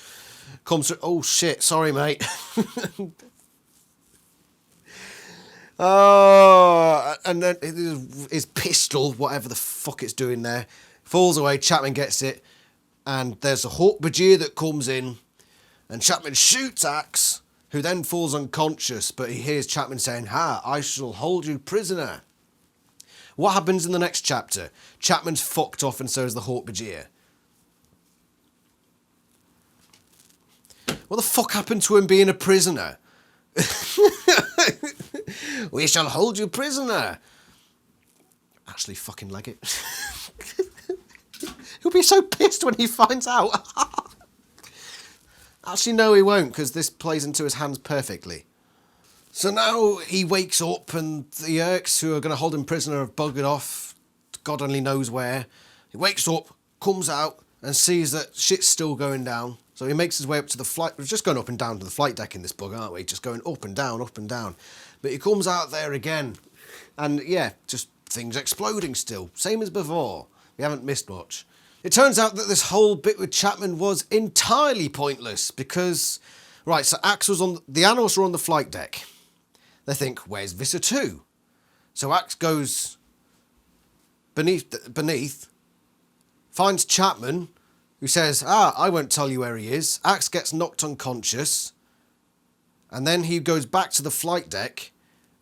comes through. "Oh shit, sorry mate." Oh, and then his pistol, whatever the fuck it's doing there, falls away. Chapman gets it. And there's a Hawkbajir that comes in, and Chapman shoots Axe, who then falls unconscious, but he hears Chapman saying, "Ha, I shall hold you prisoner." What happens in the next chapter? Chapman's fucked off and so is the Hawk-Bajir. What the fuck happened to him being a prisoner? We shall hold you prisoner. Actually fucking leg it. He'll be so pissed when he finds out. Actually, no, he won't, because this plays into his hands perfectly. So now he wakes up and the Yerks who are going to hold him prisoner have buggered off. God only knows where. He wakes up, comes out and sees that shit's still going down. So he makes his way up to the flight. We're just going up and down to the flight deck in this book, aren't we? Just going up and down, up and down. But he comes out there again. And yeah, just things exploding still. Same as before. We haven't missed much. It turns out that this whole bit with Chapman was entirely pointless because, right, so Axe was on, the Animorphs were on the flight deck. They think, where's Visser 2? So Axe goes beneath, finds Chapman, who says, I won't tell you where he is. Axe gets knocked unconscious, and then he goes back to the flight deck,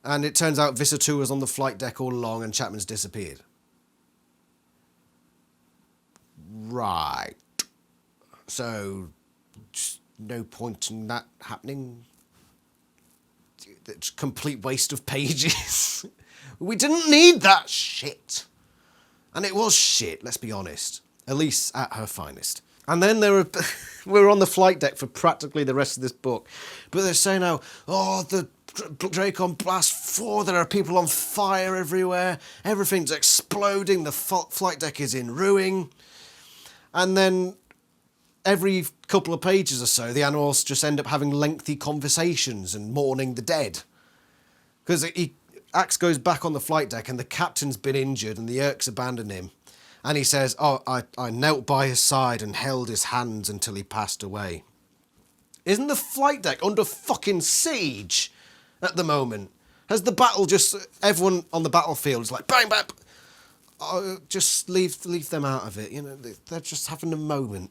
and it turns out Visser 2 was on the flight deck all along, and Chapman's disappeared. Right. So, just no point in that happening. It's a complete waste of pages. We didn't need that shit. And it was shit, let's be honest. Elise at her finest. And then we're on the flight deck for practically the rest of this book. But they're saying now, oh, the Drake on Blast 4, there are people on fire everywhere. Everything's exploding. The flight deck is in ruin. And then every couple of pages or so, the Animorphs just end up having lengthy conversations and mourning the dead. Because Axe goes back on the flight deck and the captain's been injured and the Yerks abandoned him. And he says, oh, I knelt by his side and held his hands until he passed away. Isn't the flight deck under fucking siege at the moment? Has the battle just, everyone on the battlefield is like, bang, bang, just leave them out of it, you know, they're just having a moment.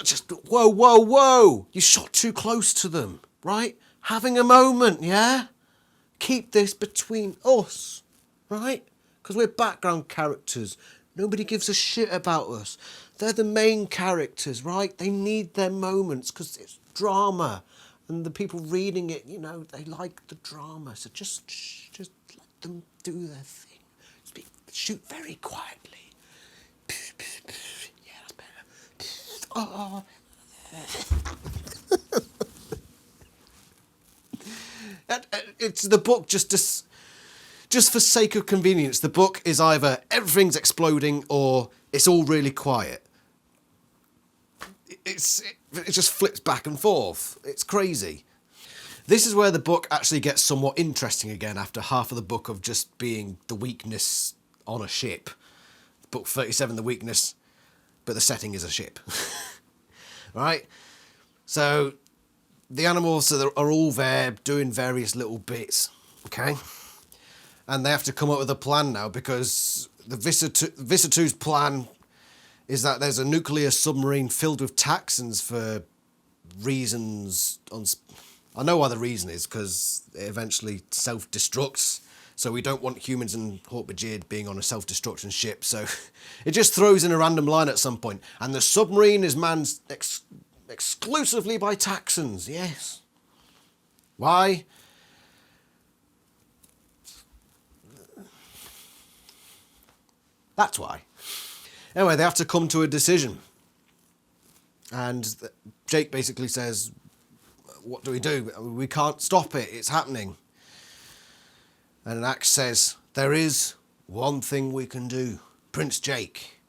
Just, whoa, whoa, whoa, you shot too close to them, right? Having a moment, yeah? Keep this between us, right? Because we're background characters. Nobody gives a shit about us. They're the main characters, right? They need their moments because it's drama. And the people reading it, you know, they like the drama. So just let them do their thing. Shoot very quietly. Yeah, that's better. Oh. It's the book just for sake of convenience. The book is either everything's exploding or it's all really quiet. It just flips back and forth. It's crazy. This is where the book actually gets somewhat interesting again after half of the book of just being the weakness on a ship. Book 37, the weakness, but the setting is a ship. Right? So the Animorphs are all there doing various little bits, okay? And they have to come up with a plan now because the Visser 2's plan is that there's a nuclear submarine filled with Taxxons for reasons. I know why the reason is, because it eventually self-destructs. So we don't want humans and Hawk-Bajir being on a self-destruction ship. So it just throws in a random line at some point. And the submarine is manned exclusively by Taxxons. Yes. Why? That's why. Anyway, they have to come to a decision. And Jake basically says, what do? We can't stop it. It's happening. And Axe says, there is one thing we can do, Prince Jake.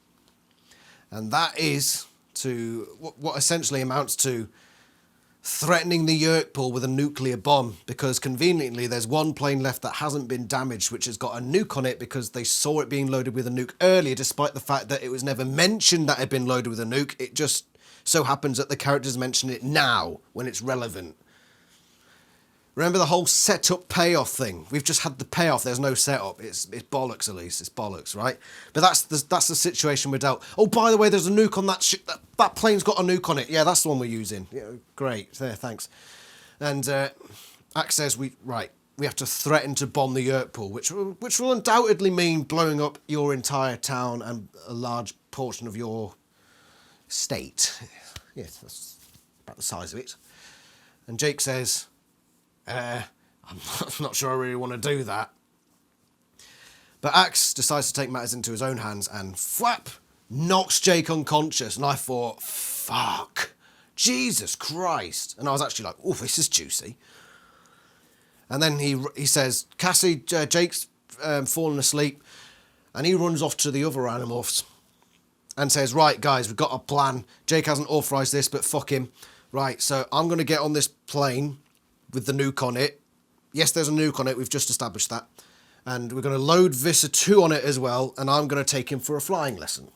And that is to, what essentially amounts to threatening the Yerkpool with a nuclear bomb, because conveniently there's one plane left that hasn't been damaged, which has got a nuke on it because they saw it being loaded with a nuke earlier, despite the fact that it was never mentioned that it had been loaded with a nuke. It just so happens that the characters mention it now when it's relevant. Remember the whole setup payoff thing? We've just had the payoff. There's no setup. It's bollocks, Elise. It's bollocks, right? But that's the situation we're dealt. Oh, by the way, there's a nuke on that ship. That plane's got a nuke on it. Yeah, that's the one we're using. Yeah, great. There, thanks. And Axe says, right, we have to threaten to bomb the Yerk pool, which will undoubtedly mean blowing up your entire town and a large portion of your state. Yes, that's about the size of it. And Jake says, I'm not sure I really want to do that. But Axe decides to take matters into his own hands and flap, knocks Jake unconscious. And I thought, fuck, Jesus Christ. And I was actually like, oh, this is juicy. And then he says, Cassie, Jake's fallen asleep. And he runs off to the other Animorphs and says, right, guys, we've got a plan. Jake hasn't authorised this, but fuck him. Right, so I'm going to get on this plane with the nuke on it. Yes, there's a nuke on it. We've just established that. And we're going to load Visser 2 on it as well. And I'm going to take him for a flying lesson.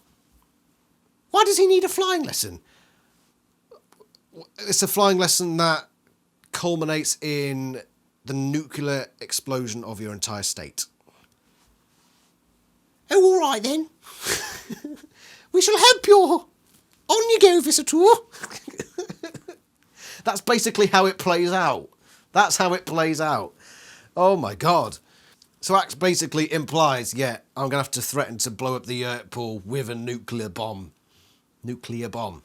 Why does he need a flying lesson? It's a flying lesson that culminates in the nuclear explosion of your entire state. Oh, all right then. We shall help you. On you go, Visser 2. That's basically how it plays out. That's how it plays out. Oh my God. So Axe basically implies, yeah, I'm going to have to threaten to blow up the Yerk pool with a nuclear bomb. Nuclear bomb.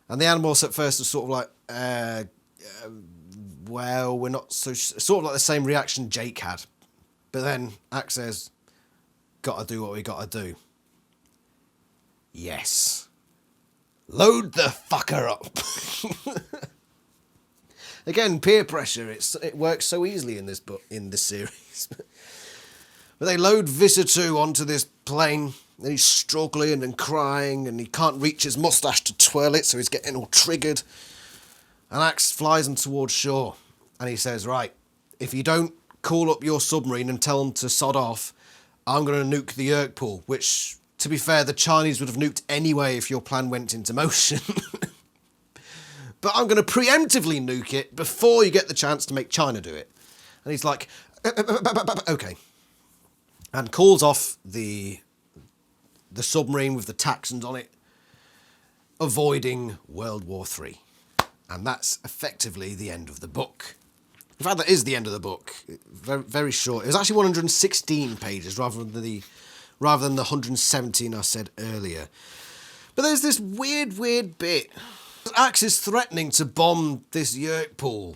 And the Animorphs at first are sort of like, well, we're not so... Sort of like the same reaction Jake had. But then Axe says, gotta do what we gotta do. Yes. Load the fucker up. Again, peer pressure. It works so easily in this book, in this series. But they load Visser 2 onto this plane, and he's struggling and crying, and he can't reach his mustache to twirl it, so he's getting all triggered. And Axe flies him towards shore, and he says, right, if you don't call up your submarine and tell them to sod off, I'm going to nuke the Yerk pool, which, to be fair, the Chinese would have nuked anyway if your plan went into motion. But I'm going to preemptively nuke it before you get the chance to make China do it. And he's like, okay. And calls off the submarine with the Texans on it, avoiding World War III. And that's effectively the end of the book. In fact, that is the end of the book. Very, very short. It was actually 116 pages rather than the 117 I said earlier. But there's this weird bit. Axe is threatening to bomb this Yerk pool.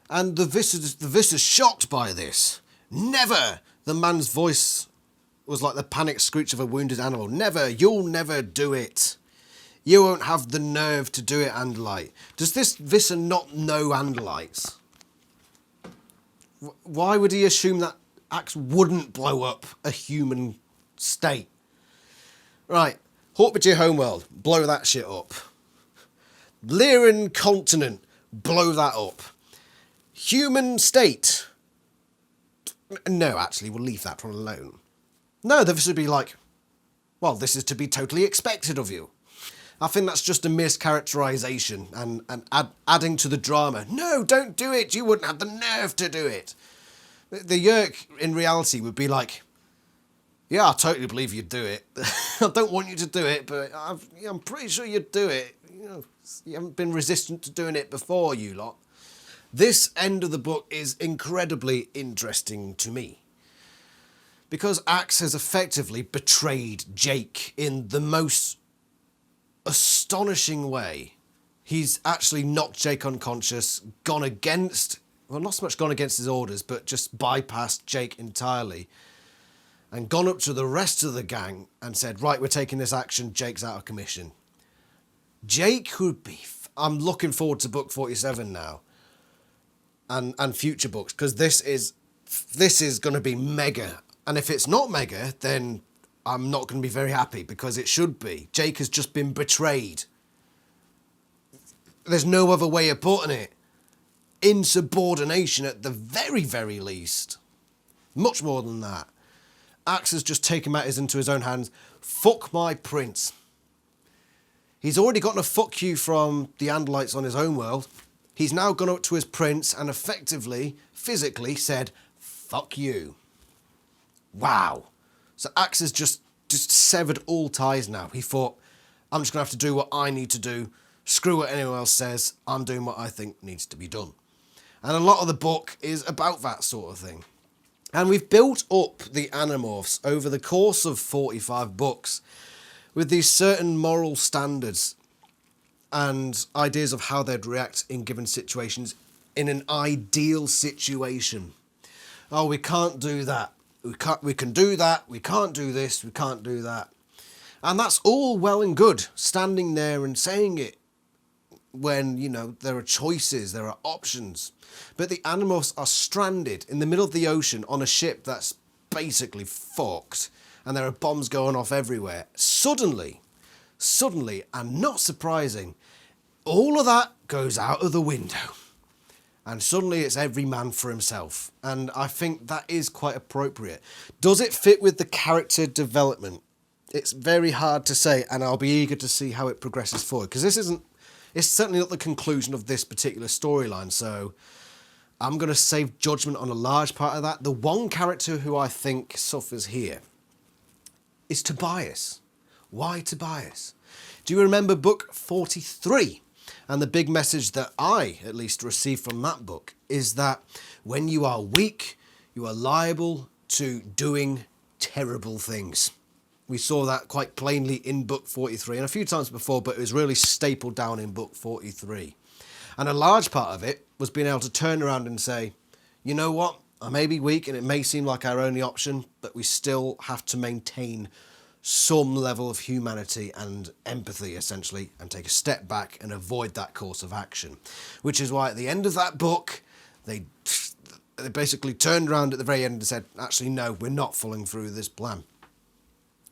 And the Visser's shocked by this. Never! The man's voice was like the panicked screech of a wounded animal. Never! You'll never do it. You won't have the nerve to do it, Andalite. Does this Visser not know Andalites? Why would he assume that Axe wouldn't blow up a human state? Right. Hortbridge homeworld. Blow that shit up. Lyran continent. Blow that up. Human state. No, actually, we'll leave that one alone. No, this would be like, well, this is to be totally expected of you. I think that's just a mischaracterization and adding to the drama. No, don't do it. You wouldn't have the nerve to do it. The Yerk, in reality, would be like, yeah, I totally believe you'd do it. I don't want you to do it, but I'm pretty sure you'd do it. You haven't been resistant to doing it before, you lot. This end of the book is incredibly interesting to me. Because Axe has effectively betrayed Jake in the most astonishing way. He's actually knocked Jake unconscious, gone against, well, not so much gone against his orders, but just bypassed Jake entirely, and gone up to the rest of the gang and said, right, we're taking this action, Jake's out of commission. Jake would be... I'm looking forward to book 47 now, and future books, because this is going to be mega. And if it's not mega, then I'm not going to be very happy, because it should be. Jake has just been betrayed. There's no other way of putting it. Insubordination at the very, very least. Much more than that. Axe has just taken matters into his own hands. Fuck my prince. He's already gotten a fuck you from the Andalites on his own world. He's now gone up to his prince and effectively, physically said, fuck you. Wow. So Axe has just severed all ties now. He thought, I'm just going to have to do what I need to do. Screw what anyone else says. I'm doing what I think needs to be done. And a lot of the book is about that sort of thing. And we've built up the Animorphs over the course of 45 books with these certain moral standards and ideas of how they'd react in given situations in an ideal situation. Oh, we can't do that. We can do that. We can't do this. We can't do that. And that's all well and good, standing there and saying it when, you know, there are choices, there are options. But the Animorphs are stranded in the middle of the ocean on a ship that's basically fucked, and there are bombs going off everywhere. Suddenly, and not surprising, all of that goes out of the window. And suddenly it's every man for himself. And I think that is quite appropriate. Does it fit with the character development? It's very hard to say, and I'll be eager to see how it progresses forward. Because it's certainly not the conclusion of this particular storyline, so I'm going to save judgment on a large part of that. The one character who I think suffers here is Tobias. Why Tobias? Do you remember book 43? And the big message that I, at least, received from that book is that when you are weak, you are liable to doing terrible things. We saw that quite plainly in book 43 and a few times before, but it was really stapled down in book 43. And a large part of it was being able to turn around and say, you know what, I may be weak and it may seem like our only option, but we still have to maintain some level of humanity and empathy, essentially, and take a step back and avoid that course of action. Which is why at the end of that book, they basically turned around at the very end and said, actually, no, we're not following through with this plan.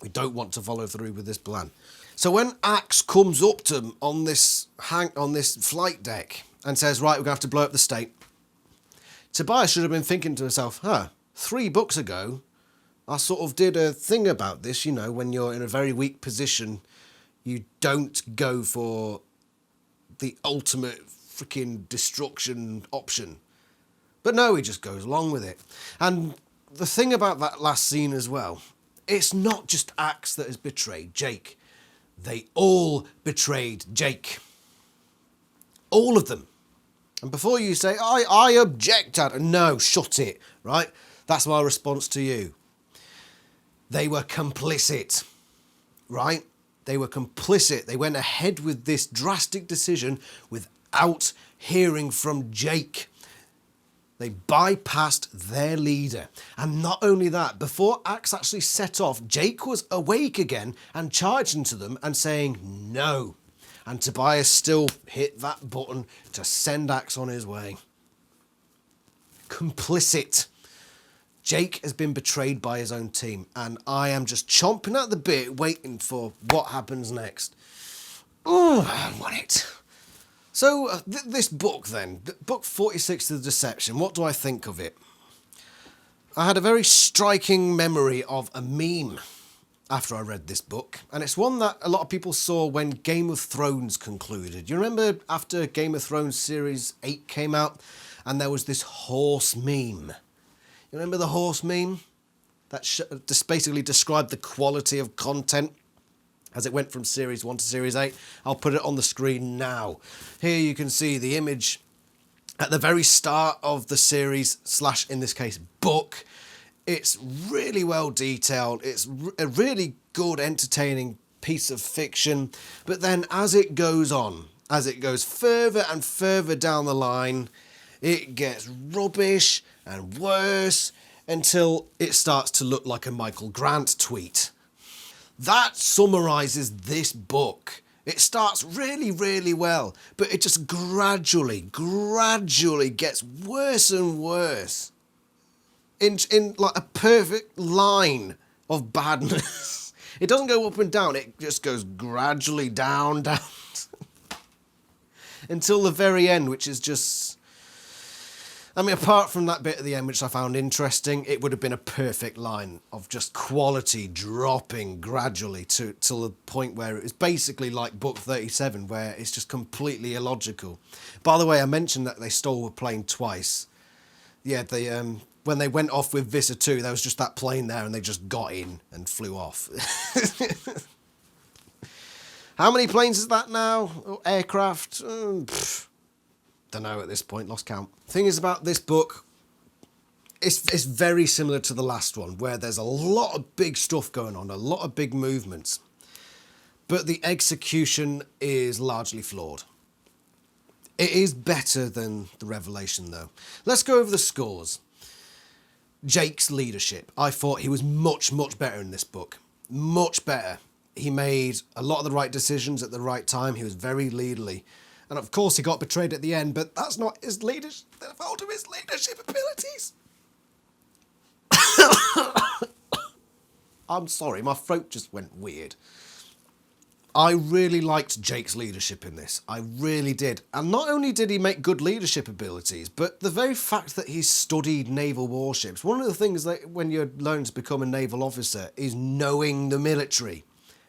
We don't want to follow through with this plan. So when Axe comes up to them on this flight deck and says, right, we're going to have to blow up the state, Tobias should have been thinking to himself, 3 books ago, I sort of did a thing about this, you know, when you're in a very weak position, you don't go for the ultimate freaking destruction option. But no, he just goes along with it. And the thing about that last scene as well, it's not just Axe that has betrayed Jake. They all betrayed Jake. All of them. And before you say, I object, Dad. No, shut it, right? That's my response to you. They were complicit, right? They were complicit. They went ahead with this drastic decision without hearing from Jake. They bypassed their leader. And not only that, before Axe actually set off, Jake was awake again and charging to them and saying no. And Tobias still hit that button to send Axe on his way. Complicit. Jake has been betrayed by his own team, and I am just chomping at the bit waiting for what happens next. Oh, I want it. So, this book then, book 46, The Deception, what do I think of it? I had a very striking memory of a meme after I read this book, and it's one that a lot of people saw when Game of Thrones concluded. You remember after Game of Thrones Series 8 came out, and there was this horse meme? You remember the horse meme? That just basically described the quality of content as it went from Series 1 to Series 8. I'll put it on the screen now. Here you can see the image at the very start of the series / in this case book. It's really well detailed. It's a really good, entertaining piece of fiction. But then as it goes on, as it goes further and further down the line, it gets rubbish and worse until it starts to look like a Michael Grant tweet. That summarises this book. It starts really, really well, but it just gradually gets worse and worse. In like a perfect line of badness. It doesn't go up and down, it just goes gradually down, until the very end, which is just... I mean, apart from that bit at the end, which I found interesting, it would have been a perfect line of just quality dropping gradually till the point where it was basically like book 37, where it's just completely illogical. By the way, I mentioned that they stole a plane twice. Yeah, when they went off with Visser 2, there was just that plane there and they just got in and flew off. How many planes is that now? Aircraft? Don't know at this point, lost count. Thing is about this book, it's very similar to the last one, where there's a lot of big stuff going on, a lot of big movements. But the execution is largely flawed. It is better than the Revelation, though. Let's go over the scores. Jake's leadership. I thought he was much, much better in this book. Much better. He made a lot of the right decisions at the right time. He was very leaderly. And of course he got betrayed at the end, but that's not his leadership, the fault of his leadership abilities. I'm sorry, my throat just went weird. I really liked Jake's leadership in this. I really did. And not only did he make good leadership abilities, but the very fact that he studied naval warships. One of the things that when you're learning to become a naval officer is knowing the military.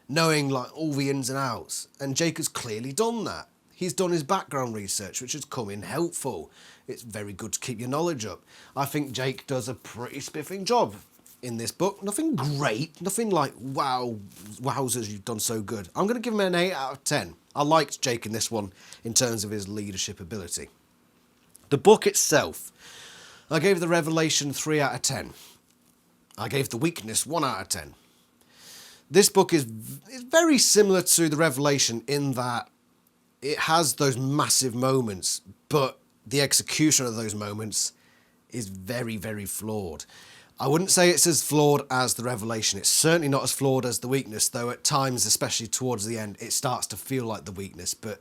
Knowing like all the ins and outs. And Jake has clearly done that. He's done his background research, which has come in helpful. It's very good to keep your knowledge up. I think Jake does a pretty spiffing job in this book. Nothing great, nothing like, wow, wowzers, you've done so good. I'm going to give him an 8 out of 10. I liked Jake in this one in terms of his leadership ability. The book itself, I gave the Revelation 3 out of 10. I gave the Weakness 1 out of 10. This book is very similar to the Revelation in that it has those massive moments, but the execution of those moments is very, very flawed. I wouldn't say it's as flawed as the Revelation. It's certainly not as flawed as the Weakness, though at times, especially towards the end, it starts to feel like the Weakness. But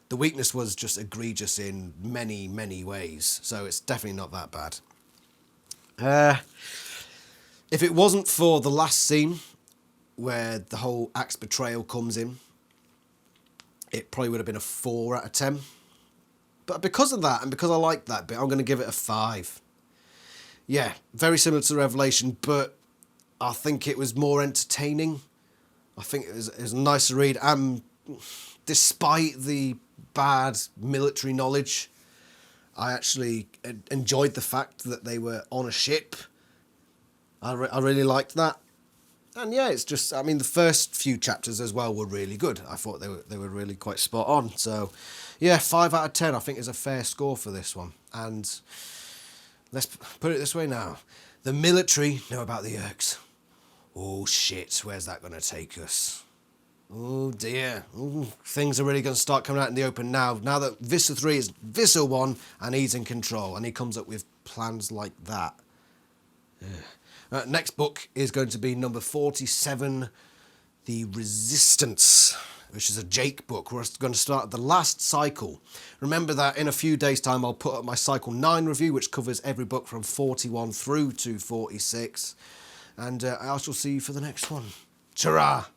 the Weakness was just egregious in many, many ways. So it's definitely not that bad. If it wasn't for the last scene, where the whole Axe betrayal comes in, it probably would have been a 4 out of 10. But because of that, and because I like that bit, I'm going to give it a 5. Yeah, very similar to Revelation, but I think it was more entertaining. I think it was nice to read. Despite the bad military knowledge, I actually enjoyed the fact that they were on a ship. I really liked that. And yeah, it's just, I mean, the first few chapters as well were really good. I thought they were really quite spot on. So yeah, 5 out of 10 I think is a fair score for this one. And let's put it this way now. The military know about the Urks. Oh shit, where's that going to take us? Oh dear. Ooh, things are really going to start coming out in the open now. Now that Visser 3 is Visser 1 and he's in control. And he comes up with plans like that. Yeah. Next book is going to be number 47, The Resistance, which is a Jake book. We're going to start the last cycle. Remember that in a few days' time I'll put up my Cycle 9 review, which covers every book from 41 through to 46. And I shall see you for the next one. Ta-ra!